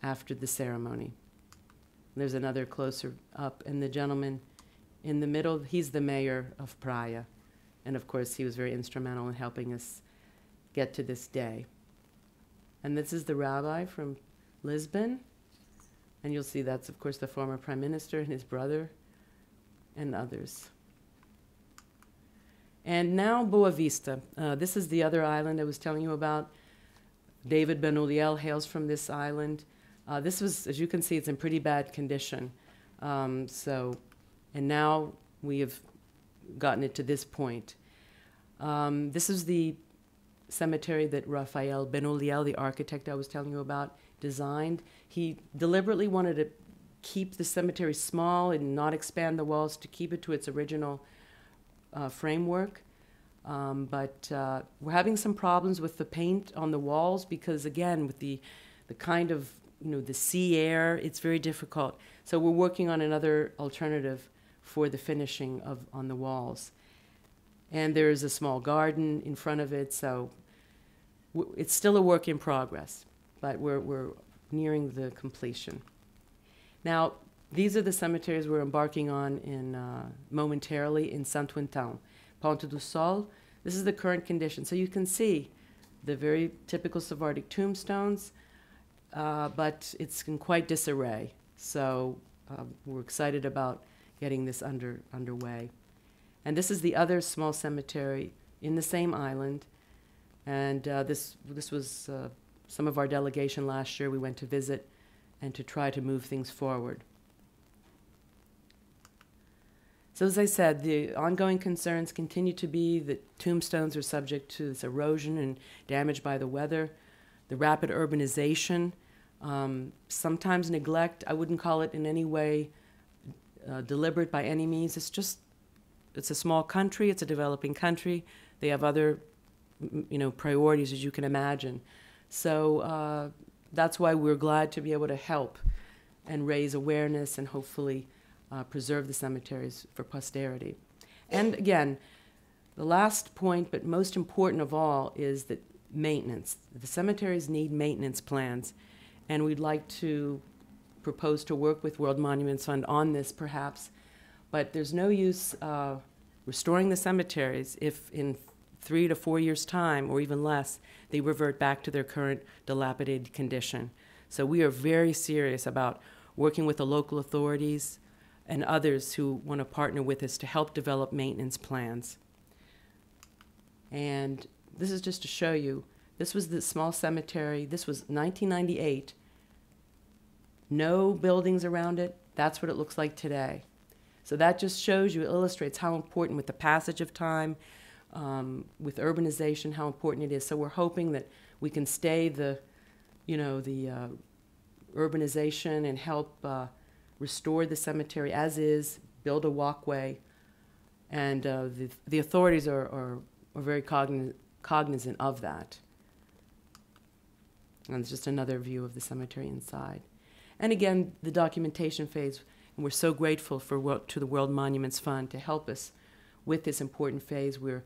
after the ceremony. There's another closer up, and the gentleman in the middle, he's the mayor of Praia. And of course, he was very instrumental in helping us get to this day. And this is the rabbi from Lisbon. And you'll see that's, of course, the former prime minister and his brother and others. And now Boa Vista. This is the other island I was telling you about. David Ben Uliel hails from this island. This was, as you can see, it's in pretty bad condition. And now we have gotten it to this point. This is the cemetery that Rafael Ben Uliel, the architect I was telling you about, designed. He deliberately wanted to keep the cemetery small and not expand the walls to keep it to its original framework. But we're having some problems with the paint on the walls because, again, with the kind of, the sea air, it's very difficult. So we're working on another alternative for the finishing on the walls. And there's a small garden in front of it, so it's still a work in progress, but we're nearing the completion. Now, these are the cemeteries we're embarking on momentarily in São Tiago. Ponta do Sol, this is the current condition. So you can see the very typical Sephardic tombstones, but it's in quite disarray. So we're excited about getting this underway. And this is the other small cemetery in the same island. And this was some of our delegation last year. We went to visit and to try to move things forward. So as I said, the ongoing concerns continue to be that tombstones are subject to this erosion and damage by the weather, the rapid urbanization, sometimes neglect. I wouldn't call it in any way deliberate by any means. It's a small country, it's a developing country. They have other, priorities, as you can imagine. So that's why we're glad to be able to help and raise awareness and hopefully preserve the cemeteries for posterity. And again, the last point, but most important of all, is that maintenance. The cemeteries need maintenance plans, and we'd like to propose to work with World Monuments Fund on this perhaps, but there's no use restoring the cemeteries if in 3 to 4 years' time, or even less, they revert back to their current dilapidated condition. So we are very serious about working with the local authorities and others who want to partner with us to help develop maintenance plans. And this is just to show you, this was the small cemetery. This was 1998. No buildings around it. That's what it looks like today. So that just shows you, illustrates how important with the passage of time, with urbanization, how important it is. So we're hoping that we can stay the urbanization and help restore the cemetery as is, build a walkway, and the authorities are very cognizant of that. And it's just another view of the cemetery inside. And again, the documentation phase, and we're so grateful to the World Monuments Fund to help us with this important phase. We're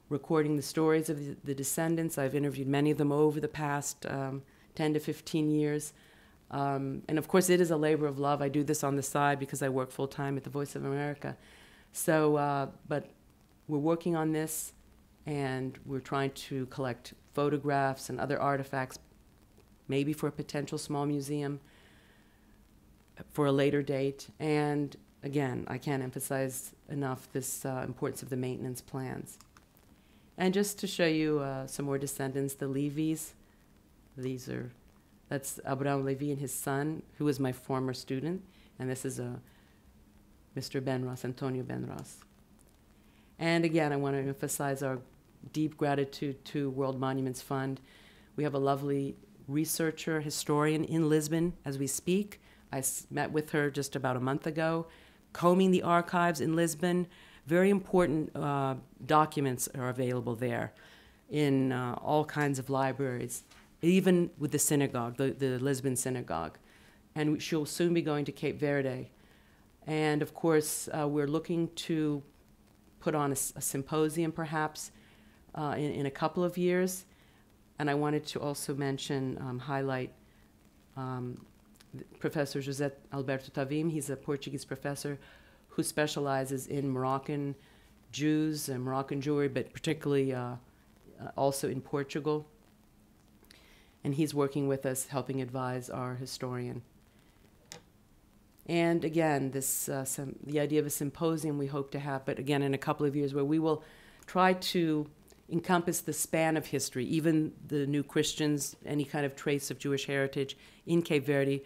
recording the stories of the descendants. I've interviewed many of them over the past 10 to 15 years. And of course, it is a labor of love. I do this on the side because I work full-time at the Voice of America. So, but we're working on this, and we're trying to collect photographs and other artifacts, maybe for a potential small museum for a later date. And again, I can't emphasize enough this importance of the maintenance plans. And just to show you some more descendants, the Levys, that's Abraham Levy and his son, who was my former student, and this is Mr. Benros, Antonio Benros. And again, I want to emphasize our deep gratitude to World Monuments Fund. We have a lovely researcher, historian in Lisbon as we speak. I met with her just about a month ago, combing the archives in Lisbon. Very important documents are available there in all kinds of libraries, even with the synagogue, the Lisbon synagogue. And she'll soon be going to Cape Verde. And of course, we're looking to put on a symposium perhaps in a couple of years. And I wanted to also mention, highlight Professor José Alberto Tavim. He's a Portuguese professor who specializes in Moroccan Jews and Moroccan Jewry, but particularly also in Portugal. And he's working with us, helping advise our historian. And again, the idea of a symposium we hope to have, but again in a couple of years, where we will try to encompass the span of history, even the New Christians, any kind of trace of Jewish heritage in Cape Verde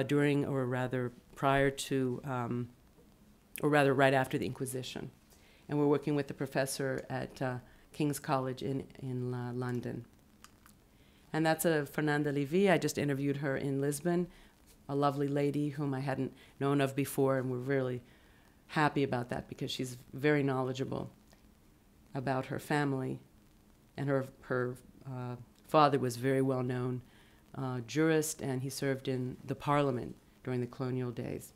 during, or rather prior to, or rather right after the Inquisition. And we're working with the professor at King's College in London. And that's Fernanda Levy. I just interviewed her in Lisbon, a lovely lady whom I hadn't known of before, and we're really happy about that because she's very knowledgeable about her family. And her father was very well-known jurist, and he served in the parliament during the colonial days.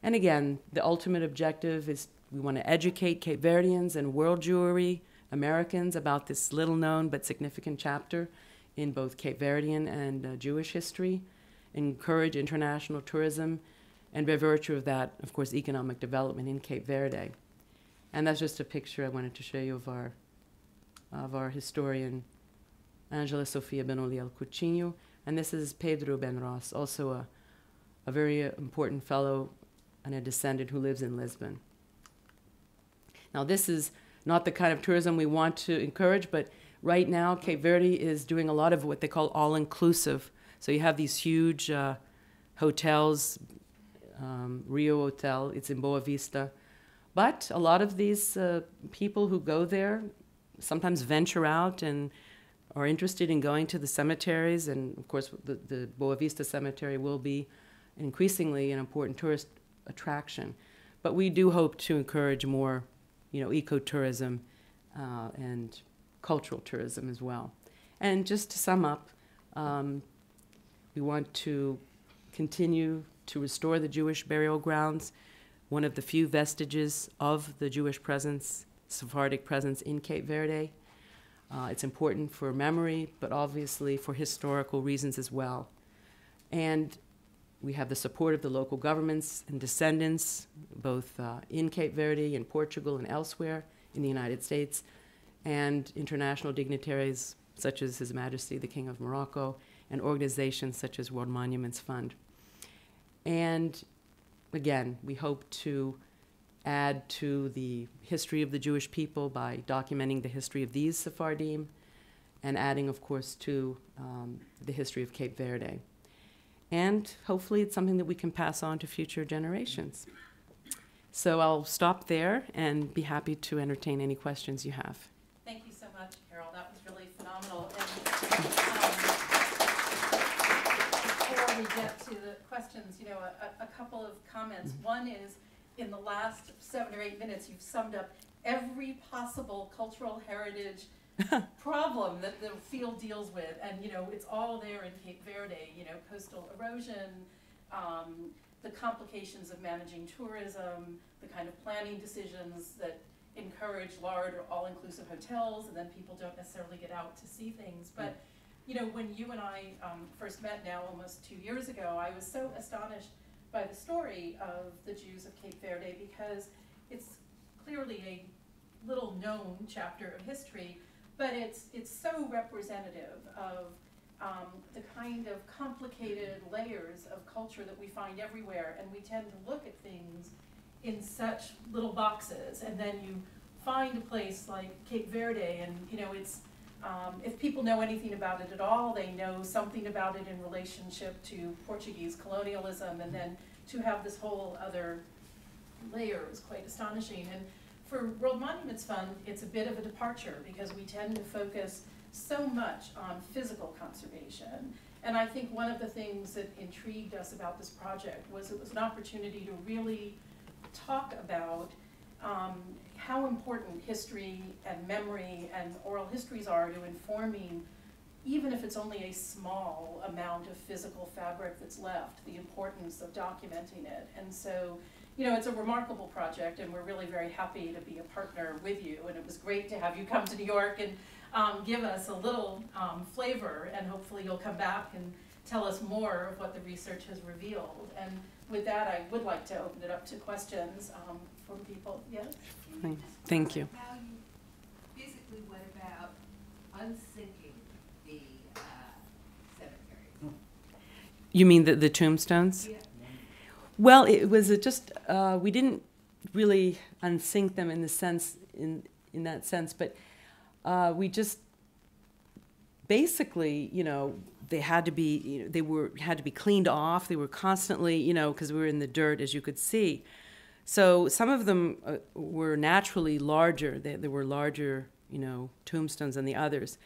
And again, the ultimate objective is we want to educate Cape Verdeans and world Jewry Americans about this little-known but significant chapter in both Cape Verdean and Jewish history, encourage international tourism, and by virtue of that, of course, economic development in Cape Verde. And that's just a picture I wanted to show you of our historian, Angela Sofia Benoliel Coutinho. And this is Pedro Benros, also a very important fellow and a descendant who lives in Lisbon. Now, this is not the kind of tourism we want to encourage, but right now, Cape Verde is doing a lot of what they call all-inclusive. So you have these huge hotels, Rio Hotel, it's in Boa Vista. But a lot of these people who go there sometimes venture out and are interested in going to the cemeteries. And of course, the Boa Vista Cemetery will be increasingly an important tourist attraction. But we do hope to encourage more, ecotourism and cultural tourism as well. And just to sum up, we want to continue to restore the Jewish burial grounds, one of the few vestiges of the Jewish presence, Sephardic presence in Cape Verde. It's important for memory, but obviously for historical reasons as well. And we have the support of the local governments and descendants, both in Cape Verde, in Portugal, and elsewhere in the United States, and international dignitaries such as His Majesty the King of Morocco, and organizations such as World Monuments Fund. And again, we hope to add to the history of the Jewish people by documenting the history of these Sephardim and adding, of course, to the history of Cape Verde. And hopefully it's something that we can pass on to future generations. So I'll stop there and be happy to entertain any questions you have. Thank you so much, Carol. That was really phenomenal. And before we get to the questions, a couple of comments. One is, in the last 7 or 8 minutes, you've summed up every possible cultural heritage problem that the field deals with. And, it's all there in Cape Verde, coastal erosion, the complications of managing tourism, the kind of planning decisions that encourage large or all-inclusive hotels, and then people don't necessarily get out to see things. But, when you and I first met now almost 2 years ago, I was so astonished by the story of the Jews of Cape Verde, because it's clearly a little known chapter of history, but it's so representative of the kind of complicated layers of culture that we find everywhere, and we tend to look at things in such little boxes, and then you find a place like Cape Verde, and it's if people know anything about it at all, they know something about it in relationship to Portuguese colonialism, and then to have this whole other layer is quite astonishing. And for World Monuments Fund, it's a bit of a departure, because we tend to focus so much on physical conservation. And I think one of the things that intrigued us about this project was it was an opportunity to really talk about how important history and memory and oral histories are to informing, even if it's only a small amount of physical fabric that's left, the importance of documenting it. And so, it's a remarkable project, and we're really very happy to be a partner with you. And it was great to have you come to New York and give us a little flavor, and hopefully you'll come back and tell us more of what the research has revealed. And with that, I would like to open it up to questions from people. Yes? Thank you. How you physically went about unsinking the cemeteries? You mean the tombstones? Yeah. Well, it was just, we didn't really unsink them in the sense, in that sense, but we just basically, they had to be, had to be cleaned off. They were constantly, because we were in the dirt, as you could see. So some of them were naturally larger. There were larger, tombstones than the others.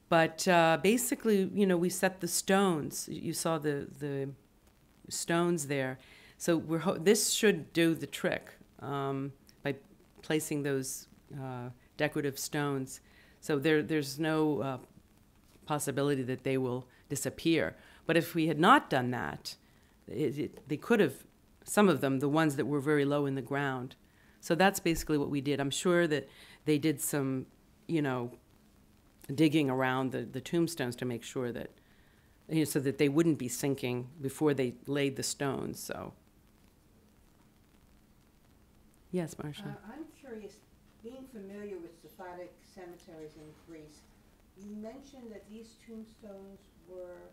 But basically, we set the stones. You saw the stones there. So this should do the trick by placing those decorative stones. So there's no possibility that they will disappear. But if we had not done that, they could have, some of them, the ones that were very low in the ground. So that's basically what we did. I'm sure that they did some, digging around the tombstones to make sure that, so that they wouldn't be sinking before they laid the stones. So, yes, Marcia. I'm curious, being familiar with Sephardic cemeteries in Greece, you mentioned that these tombstones were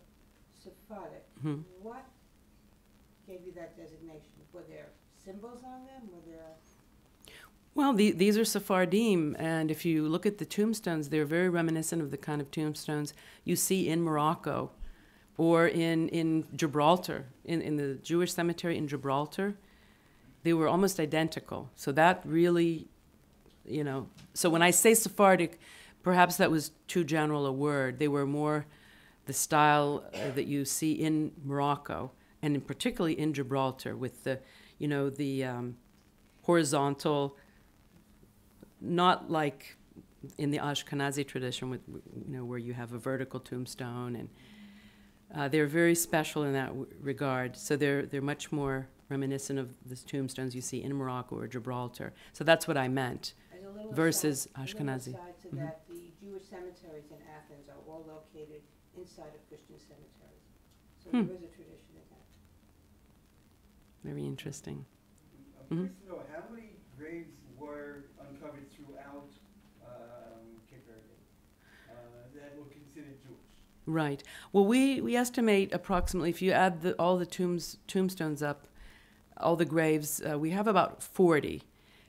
Sephardic. Mm-hmm. What gave you that designation? Were there symbols on them? Were there? Well, these are Sephardim, and if you look at the tombstones, they're very reminiscent of the kind of tombstones you see in Morocco or in Gibraltar, in the Jewish cemetery in Gibraltar. They were almost identical. So that really, you know, so when I say Sephardic, perhaps that was too general a word. They were more the style that you see in Morocco, and in particularly in Gibraltar, with the, you know, the horizontal, not like in the Ashkenazi tradition, with, you know, where you have a vertical tombstone, and they're very special in that regard. So they're much more reminiscent of the tombstones you see in Morocco or Gibraltar. So that's what I meant. And a little Versus aside, Ashkenazi. A little aside to that, the Jewish cemeteries in Athens are all located inside of Christian cemeteries. So there is a tradition in that. Very interesting. I'm curious to know how many graves were uncovered throughout Cape Verde that were considered Jewish? Right. Well, we estimate approximately, if you add all the tombstones up, all the graves, we have about 40.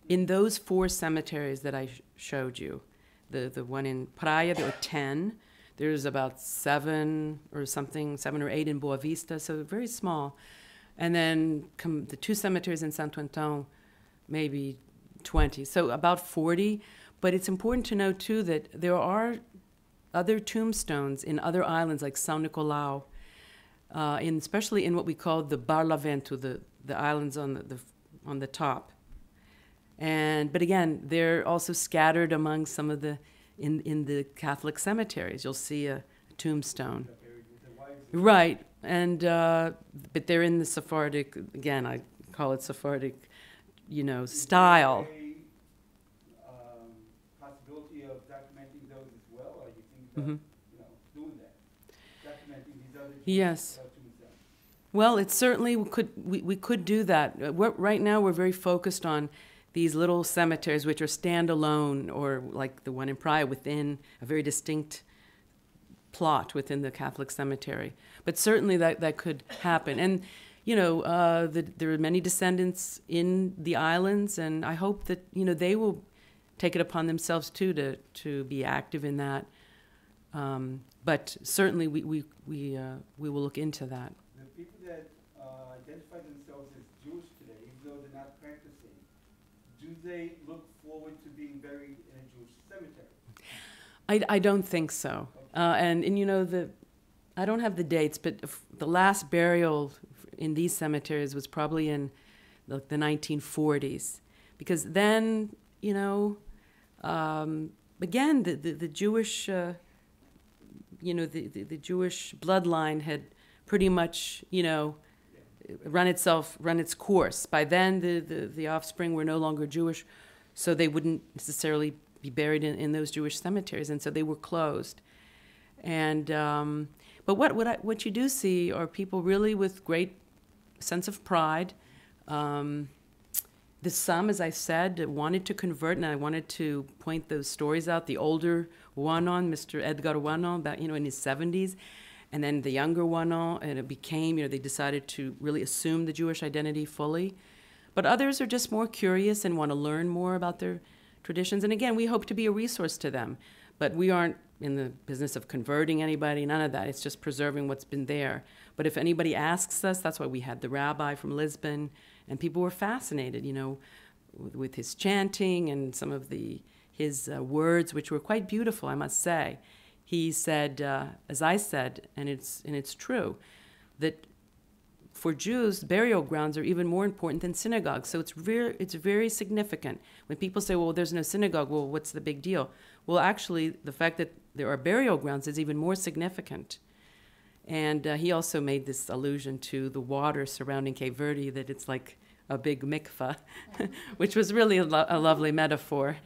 In those 4 cemeteries that I showed you, the one in Praia, there were 10. There's about 7 or 8 in Boa Vista, so very small. And then the 2 cemeteries in Santo Antão, maybe 20. So about 40. But it's important to know, too, that there are other tombstones in other islands like São Nicolau, especially in what we call the Barlavento, the islands on the top. But again, they're also scattered among some of in the Catholic cemeteries. You'll see a tombstone. Right, and but they're in the Sephardic, again, I call it Sephardic, you know, style. Possibility of documenting those as well, or you think about, you know, doing that, documenting these other Yes. tombstones? Well, it certainly we could do that. Right now, we're very focused on these little cemeteries, which are standalone, or like the one in Praia, within a very distinct plot within the Catholic cemetery. But certainly that could happen. And, you know, there are many descendants in the islands, and I hope that, you know, they will take it upon themselves, too, to be active in that. But certainly we will look into that. The people that identify themselves as Jewish today, even though they're not practicing, do they look forward to being buried in a Jewish cemetery? I don't think so. And you know, I don't have the dates, but the last burial in these cemeteries was probably in the 1940s. Because then, you know, again, the Jewish, you know, the Jewish bloodline had pretty much, you know, run its course. By then, the offspring were no longer Jewish, so they wouldn't necessarily be buried in those Jewish cemeteries, and so they were closed. And but what you do see are people really with great sense of pride. Some, as I said, wanted to convert, and I wanted to point those stories out. The older Wanon, Mr. Edgar Wanon, about, you know, in his 70s, and then the younger Wanon, and it became, you know, they decided to really assume the Jewish identity fully. But others are just more curious and want to learn more about their traditions. And again, we hope to be a resource to them, but we aren't in the business of converting anybody, none of that. It's just preserving what's been there. But if anybody asks us, that's why we had the rabbi from Lisbon, and people were fascinated, you know, with his chanting and some of his words, which were quite beautiful, I must say. He said, as I said, and it's true, that for Jews, burial grounds are even more important than synagogues. So it's very significant. When people say, well, there's no synagogue, well, what's the big deal? Well, actually, the fact that there are burial grounds is even more significant. And he also made this allusion to the water surrounding Cape Verde, that it's like a big mikveh, which was really a lovely metaphor.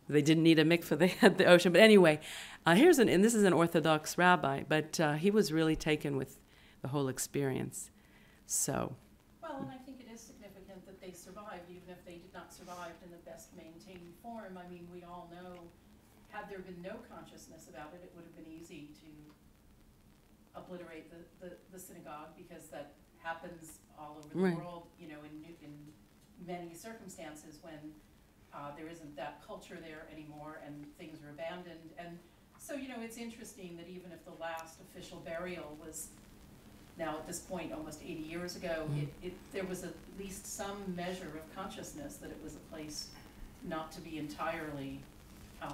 They didn't need a mikveh, they had the ocean. But anyway, and this is an Orthodox rabbi, but he was really taken with the whole experience. So. Well, and I think it is significant that they survived, even if they did not survive in the best maintained form. I mean, we all know, had there been no consciousness about it, it would have been easy to obliterate the synagogue, because that happens all over the world, you know, in many circumstances when there isn't that culture there anymore and things are abandoned. And so, you know, it's interesting that even if the last official burial was now at this point almost 80 years ago, there was at least some measure of consciousness that it was a place not to be entirely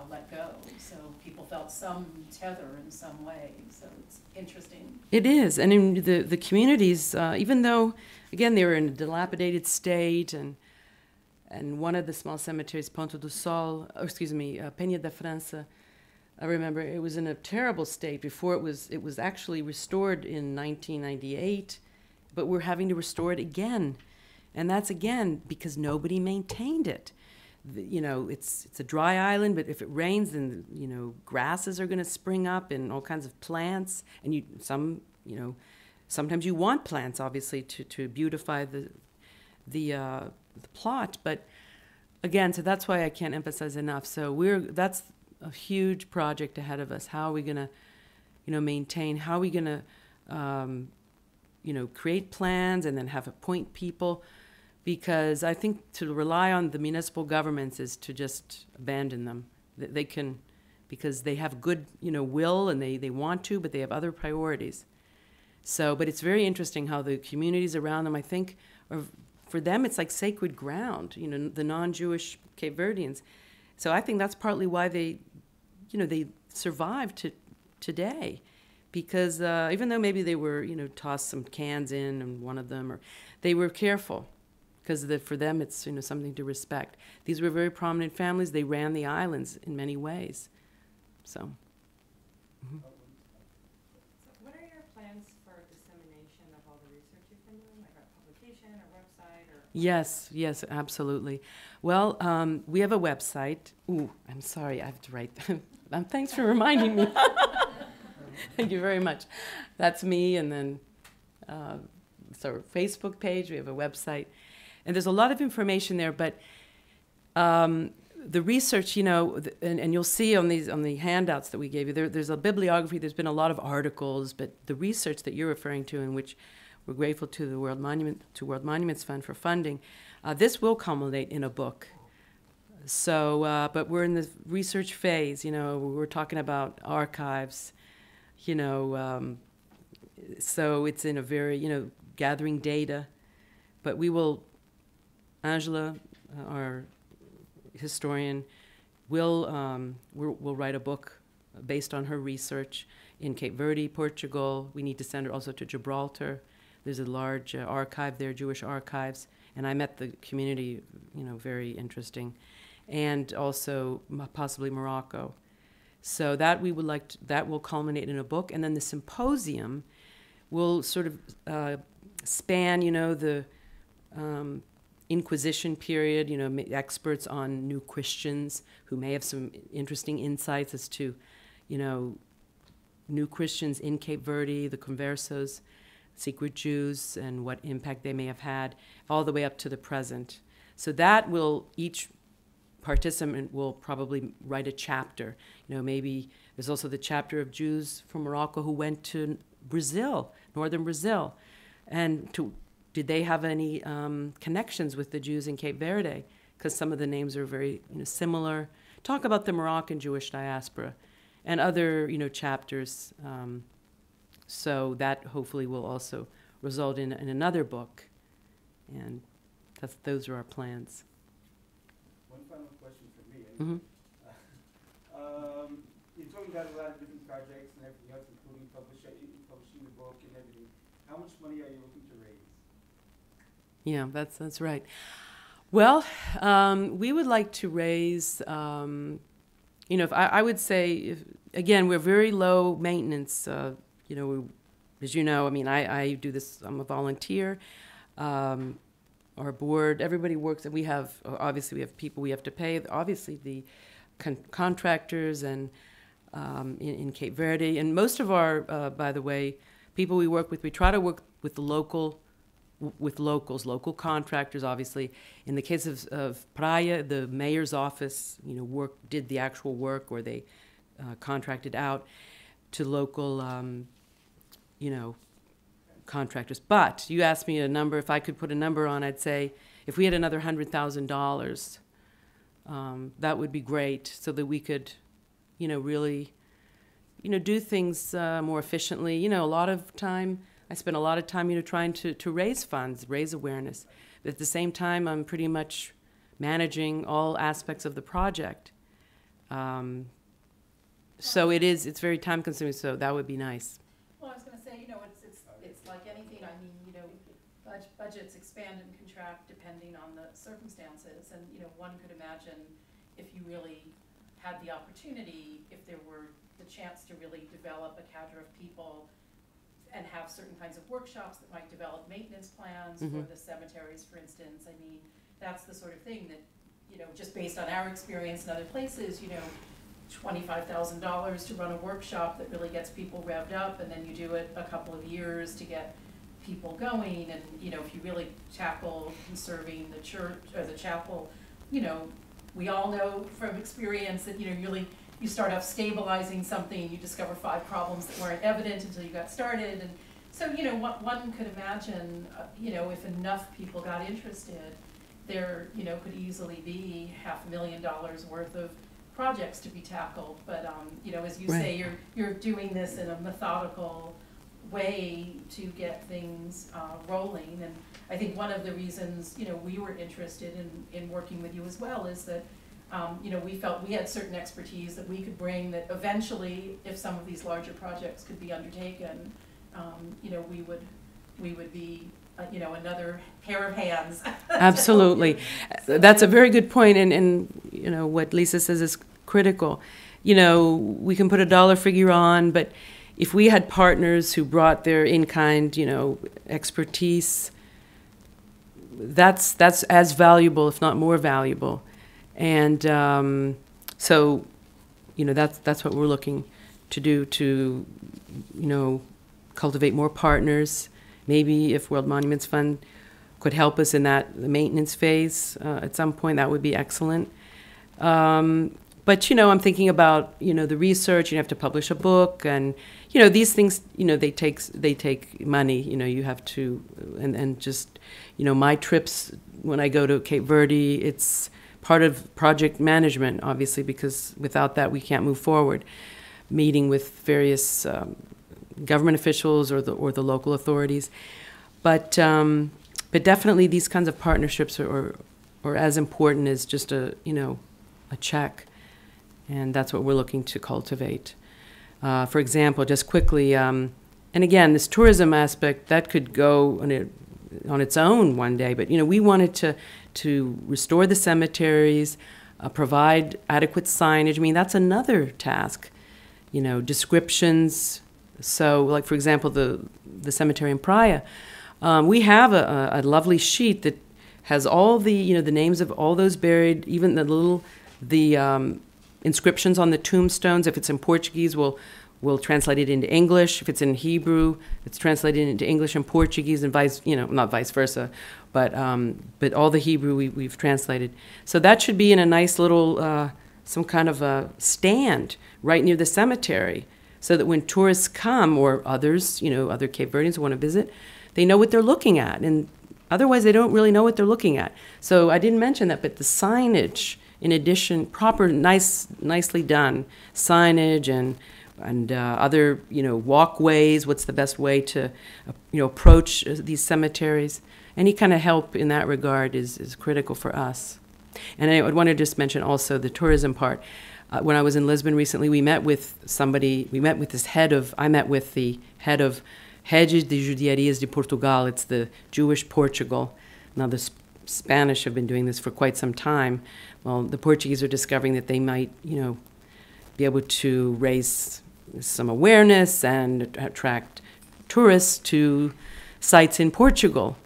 let go. So people felt some tether in some way. So it's interesting. It is. And in the communities, even though, again, they were in a dilapidated state, and one of the small cemeteries, Ponto do Sol, Penha da França, I remember it was in a terrible state before it was actually restored in 1998, but we're having to restore it again. And that's, again, because nobody maintained it. You know, it's a dry island, but if it rains, then, you know, grasses are going to spring up and all kinds of plants. And sometimes you want plants, obviously, to beautify the plot. But again, so that's why I can't emphasize enough. So that's a huge project ahead of us. How are we going to, you know, maintain? How are we going to, you know, create plans and then have appoint people? Because I think to rely on the municipal governments is to just abandon them. They can, because they have good, you know, will and they want to, but they have other priorities. So, but it's very interesting how the communities around them, I think, for them, it's like sacred ground, you know, the non-Jewish Cape Verdeans. So I think that's partly why they, you know, they survived to today. Because even though maybe they were, you know, tossed some cans in and one of them, or they were careful. Because for them, it's, you know, something to respect. These were very prominent families. They ran the islands in many ways. So. Mm-hmm. So what are your plans for dissemination of all the research you've been doing, like a publication or website? Or Yes, absolutely. Well, we have a website. Ooh, I'm sorry, I have to write them. Thanks for reminding me. Thank you very much. That's me, and then it's our Facebook page. We have a website. And there's a lot of information there, but the research, you know, and you'll see on the handouts that we gave you, there's a bibliography, there's been a lot of articles, but the research that you're referring to, in which we're grateful to the World Monuments Fund for funding, this will culminate in a book. So, but we're in the research phase, you know, we're talking about archives, you know, so it's in a very, you know, gathering data, but we will, Angela, our historian, will write a book based on her research in Cape Verde, Portugal. We need to send her also to Gibraltar. There's a large archive there, Jewish archives, and I met the community, you know, very interesting, and also possibly Morocco. So that we would like to, that will culminate in a book, and then the symposium will sort of span, you know, the Inquisition period, you know, experts on new Christians who may have some interesting insights as to, you know, new Christians in Cape Verde, the conversos, secret Jews, and what impact they may have had, all the way up to the present. So that will, each participant will probably write a chapter. You know, maybe there's also the chapter of Jews from Morocco who went to Brazil, northern Brazil, and did they have any connections with the Jews in Cape Verde? Because some of the names are very, you know, similar. Talk about the Moroccan Jewish diaspora and other, you know, chapters. So that hopefully will also result in another book. And those are our plans. One final question for me. Mm-hmm. You're talking about a lot of different projects and everything else, including publishing the book and everything. How much money are you looking to raise? Yeah, that's right. Well, we would like to raise, you know, if I would say, again, we're very low maintenance. You know, as you know, I mean, I do this, I'm a volunteer. Our board, everybody works, and we have, obviously we have people we have to pay, obviously the contractors and in Cape Verde. And most of our, by the way, people we work with, we try to work with the local local contractors, obviously. In the case of Praia, the mayor's office, you know, did the actual work, or they contracted out to local, you know, contractors. But you asked me a number. If I could put a number on, I'd say if we had another $100,000, that would be great, so that we could, really, do things more efficiently. A lot of time, I spend a lot of time, trying to raise funds, raise awareness. But at the same time, I'm pretty much managing all aspects of the project. So it's very time consuming, so that would be nice. Well, I was going to say, it's like anything. I mean, budgets expand and contract depending on the circumstances. And, one could imagine if you really had the opportunity, if there were the chance to really develop a cadre of people and have certain kinds of workshops that might develop maintenance plans for the cemeteries, for instance. I mean, that's the sort of thing that, just based on our experience in other places, $25,000 to run a workshop that really gets people revved up, and then you do it a couple of years to get people going. And, if you really tackle conserving the church or the chapel, we all know from experience that, you start off stabilizing something, you discover 5 problems that weren't evident until you got started. And so, one could imagine, if enough people got interested, there, could easily be $500,000 worth of projects to be tackled. But, as you say, you're doing this in a methodical way to get things rolling. And I think one of the reasons, we were interested in working with you as well is that we felt we had certain expertise that we could bring, that eventually, if some of these larger projects could be undertaken, we would be, another pair of hands. Absolutely. That's a very good point, and what Lisa says is critical. We can put a dollar figure on, but if we had partners who brought their in-kind, expertise, that's as valuable, if not more valuable. And so, that's what we're looking to do, to, cultivate more partners. Maybe if World Monuments Fund could help us in the maintenance phase at some point, that would be excellent. But, I'm thinking about, the research. You have to publish a book, and, these things, they take money. You have to, and just, my trips when I go to Cape Verde, it's part of project management, obviously, because without that we can't move forward. Meeting with various government officials or the local authorities, but definitely these kinds of partnerships are as important as just a check, and that's what we're looking to cultivate. For example, just quickly, and again, this tourism aspect that could go on its own one day, but we wanted to restore the cemeteries, provide adequate signage. I mean, that's another task. Descriptions. So, like, for example, the cemetery in Praia, we have a lovely sheet that has all the the names of all those buried, even the inscriptions on the tombstones. If it's in Portuguese, we'll translate it into English. If it's in Hebrew, it's translated into English and Portuguese, and not vice versa, but all the Hebrew we've translated. So that should be in a nice little some kind of a stand right near the cemetery, so that when tourists come, or others, other Cape Verdeans who want to visit, they know what they're looking at, and otherwise they don't really know what they're looking at. So I didn't mention that, but the signage, in addition, proper, nicely done signage and other, walkways. What's the best way to, approach these cemeteries? Any kind of help in that regard is critical for us. And I would want to just mention also the tourism part. When I was in Lisbon recently, I met with the head of Redes de Judiarias de Portugal. It's the Jewish Portugal. Now, the Spanish have been doing this for quite some time. Well, the Portuguese are discovering that they might, be able to raise some awareness and attract tourists to sites in Portugal.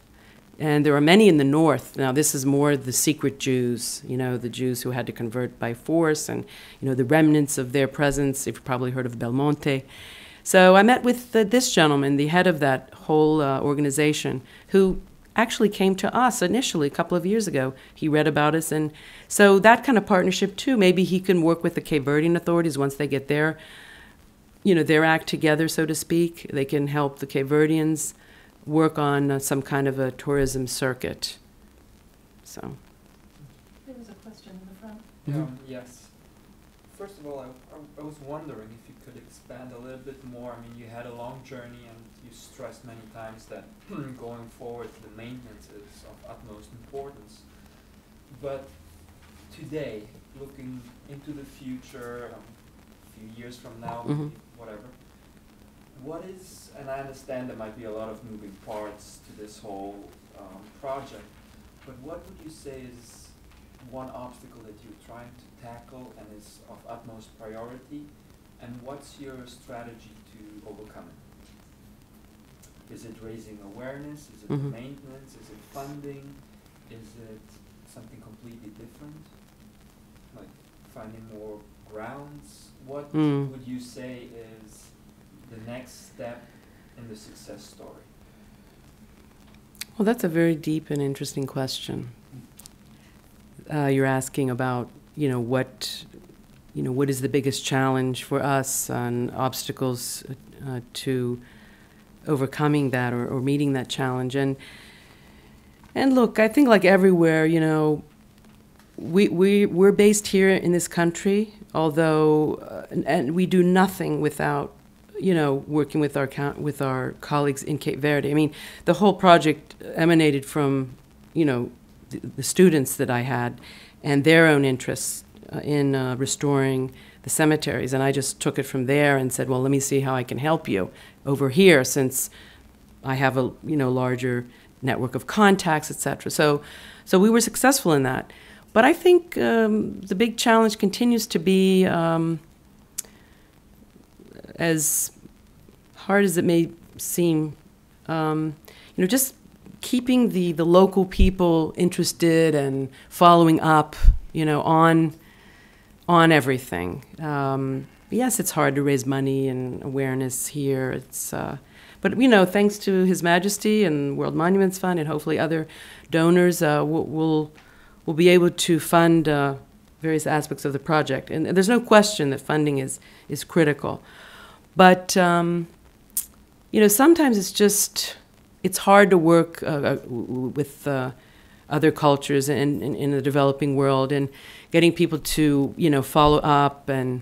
And there are many in the north. Now, this is more the secret Jews, the Jews who had to convert by force, and, the remnants of their presence. You've probably heard of Belmonte. So I met with this gentleman, the head of that whole organization, who actually came to us initially a couple of years ago. He read about us, and so that kind of partnership too. Maybe he can work with the Cape Verdean authorities once they get their act together, so to speak. They can help the Cape Verdeans work on some kind of a tourism circuit. So. There was a question in the front. Yes. First of all, I was wondering if you could expand a little bit more. I mean, you had a long journey and you stressed many times that going forward the maintenance is of utmost importance. But today, looking into the future, a few years from now, maybe, whatever, what is, and I understand there might be a lot of moving parts to this whole project, but what would you say is one obstacle that you're trying to tackle and is of utmost priority, and what's your strategy to overcome it? Is it raising awareness? Is it the maintenance? Is it funding? Is it something completely different? Like finding more grounds? What would you say is the next step in the success story? Well, that's a very deep and interesting question. You're asking about, what is the biggest challenge for us and obstacles to overcoming that or meeting that challenge. And look, I think like everywhere, we're based here in this country, although, and we do nothing without, working with our colleagues in Cape Verde. I mean, the whole project emanated from, the students that I had and their own interests in restoring the cemeteries. And I just took it from there and said, well, let me see how I can help you over here, since I have a, larger network of contacts, etc. So we were successful in that. But I think the big challenge continues to be, as hard as it may seem, just keeping the local people interested and following up, on everything. Yes, it's hard to raise money and awareness here. It's, but thanks to His Majesty and World Monuments Fund and hopefully other donors, we'll be able to fund various aspects of the project. And there's no question that funding is critical. But sometimes it's hard to work with other cultures in the developing world, and getting people to follow up and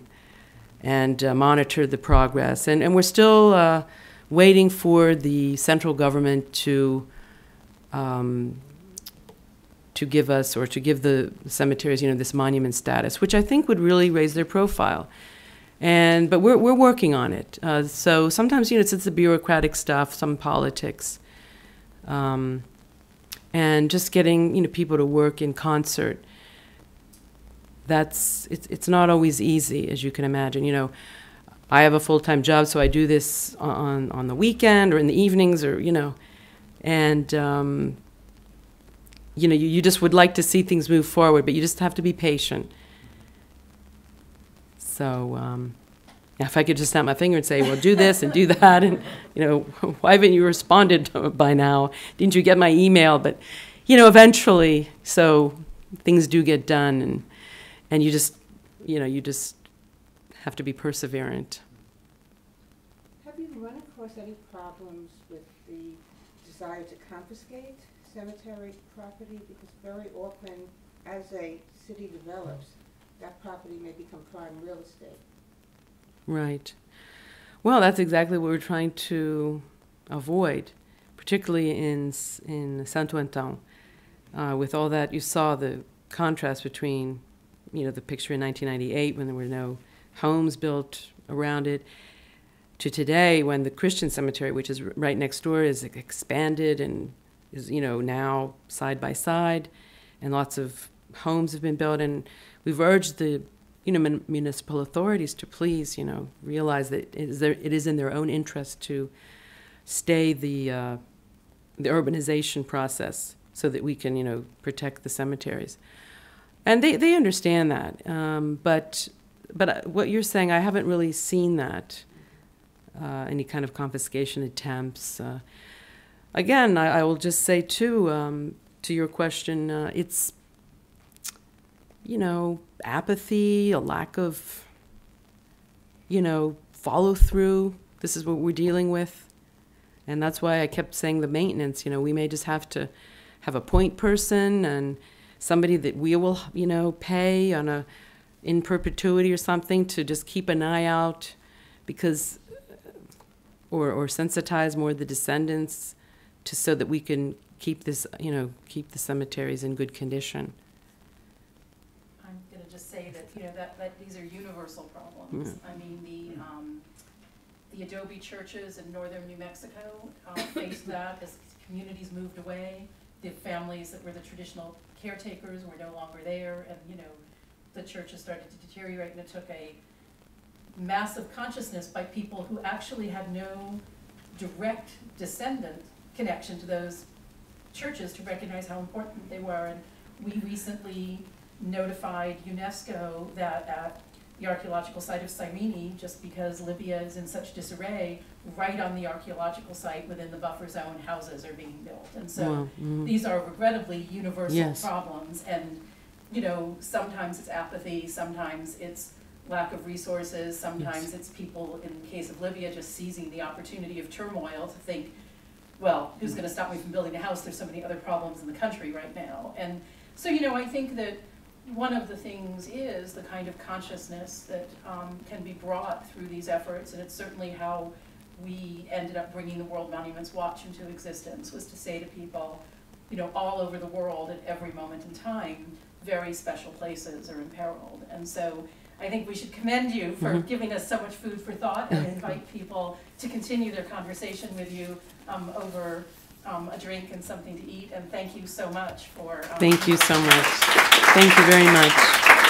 monitor the progress. And we're still waiting for the central government to give us, or to give the cemeteries this monument status, which I think would really raise their profile. But we're working on it. So sometimes it's the bureaucratic stuff, some politics. And just getting people to work in concert. It's not always easy, as you can imagine. I have a full-time job, so I do this on the weekend or in the evenings, or and you just would like to see things move forward, but you just have to be patient. So if I could just snap my finger and say, well, do this and do that, and, why haven't you responded by now? Didn't you get my email? But, eventually, so things do get done, and you just have to be perseverant. Have you run across any problems with the desire to confiscate cemetery property? Because very often, as a city develops, that property may become prime real estate. Right. Well, that's exactly what we're trying to avoid, particularly in Santo Antão. With all that, you saw the contrast between, the picture in 1998 when there were no homes built around it, to today when the Christian cemetery, which is right next door, is expanded and is, now side by side, and lots of homes have been built. And we've urged the municipal authorities to please, realize that it is in their own interest to stay the urbanization process so that we can, protect the cemeteries. And they understand that. But what you're saying, I haven't really seen that, any kind of confiscation attempts. Again, I will just say, too, to your question, it's, apathy, a lack of, follow through. This is what we're dealing with. And that's why I kept saying the maintenance. We may just have to have a point person and somebody that we will, you know, pay on a in perpetuity or something to just keep an eye out, because, or sensitize more the descendants, to so that we can keep this, you know, keep the cemeteries in good condition. I'm going to just say that, you know, that these are universal problems. I mean, the adobe churches in northern New Mexico faced that as communities moved away. The families that were the traditional caretakers were no longer there, and, you know, the churches started to deteriorate, and it took a massive consciousness by people who actually had no direct descendant connection to those churches to recognize how important they were. And we recently notified UNESCO that at the archaeological site of Cyrene, just because Libya is in such disarray, right on the archaeological site within the buffer zone, houses are being built. And so these are regrettably universal problems. And, you know, sometimes it's apathy, sometimes it's lack of resources, sometimes it's people, in the case of Libya, just seizing the opportunity of turmoil to think, well, who's going to stop me from building a house? There's so many other problems in the country right now. And so, you know, I think that one of the things is the kind of consciousness that can be brought through these efforts, and it's certainly how we ended up bringing the World Monuments Watch into existence, was to say to people, you know, all over the world at every moment in time, very special places are imperiled. And so I think we should commend you for giving us so much food for thought, and invite people to continue their conversation with you over a drink and something to eat. And thank you so much for... Thank you so much. Thank you very much.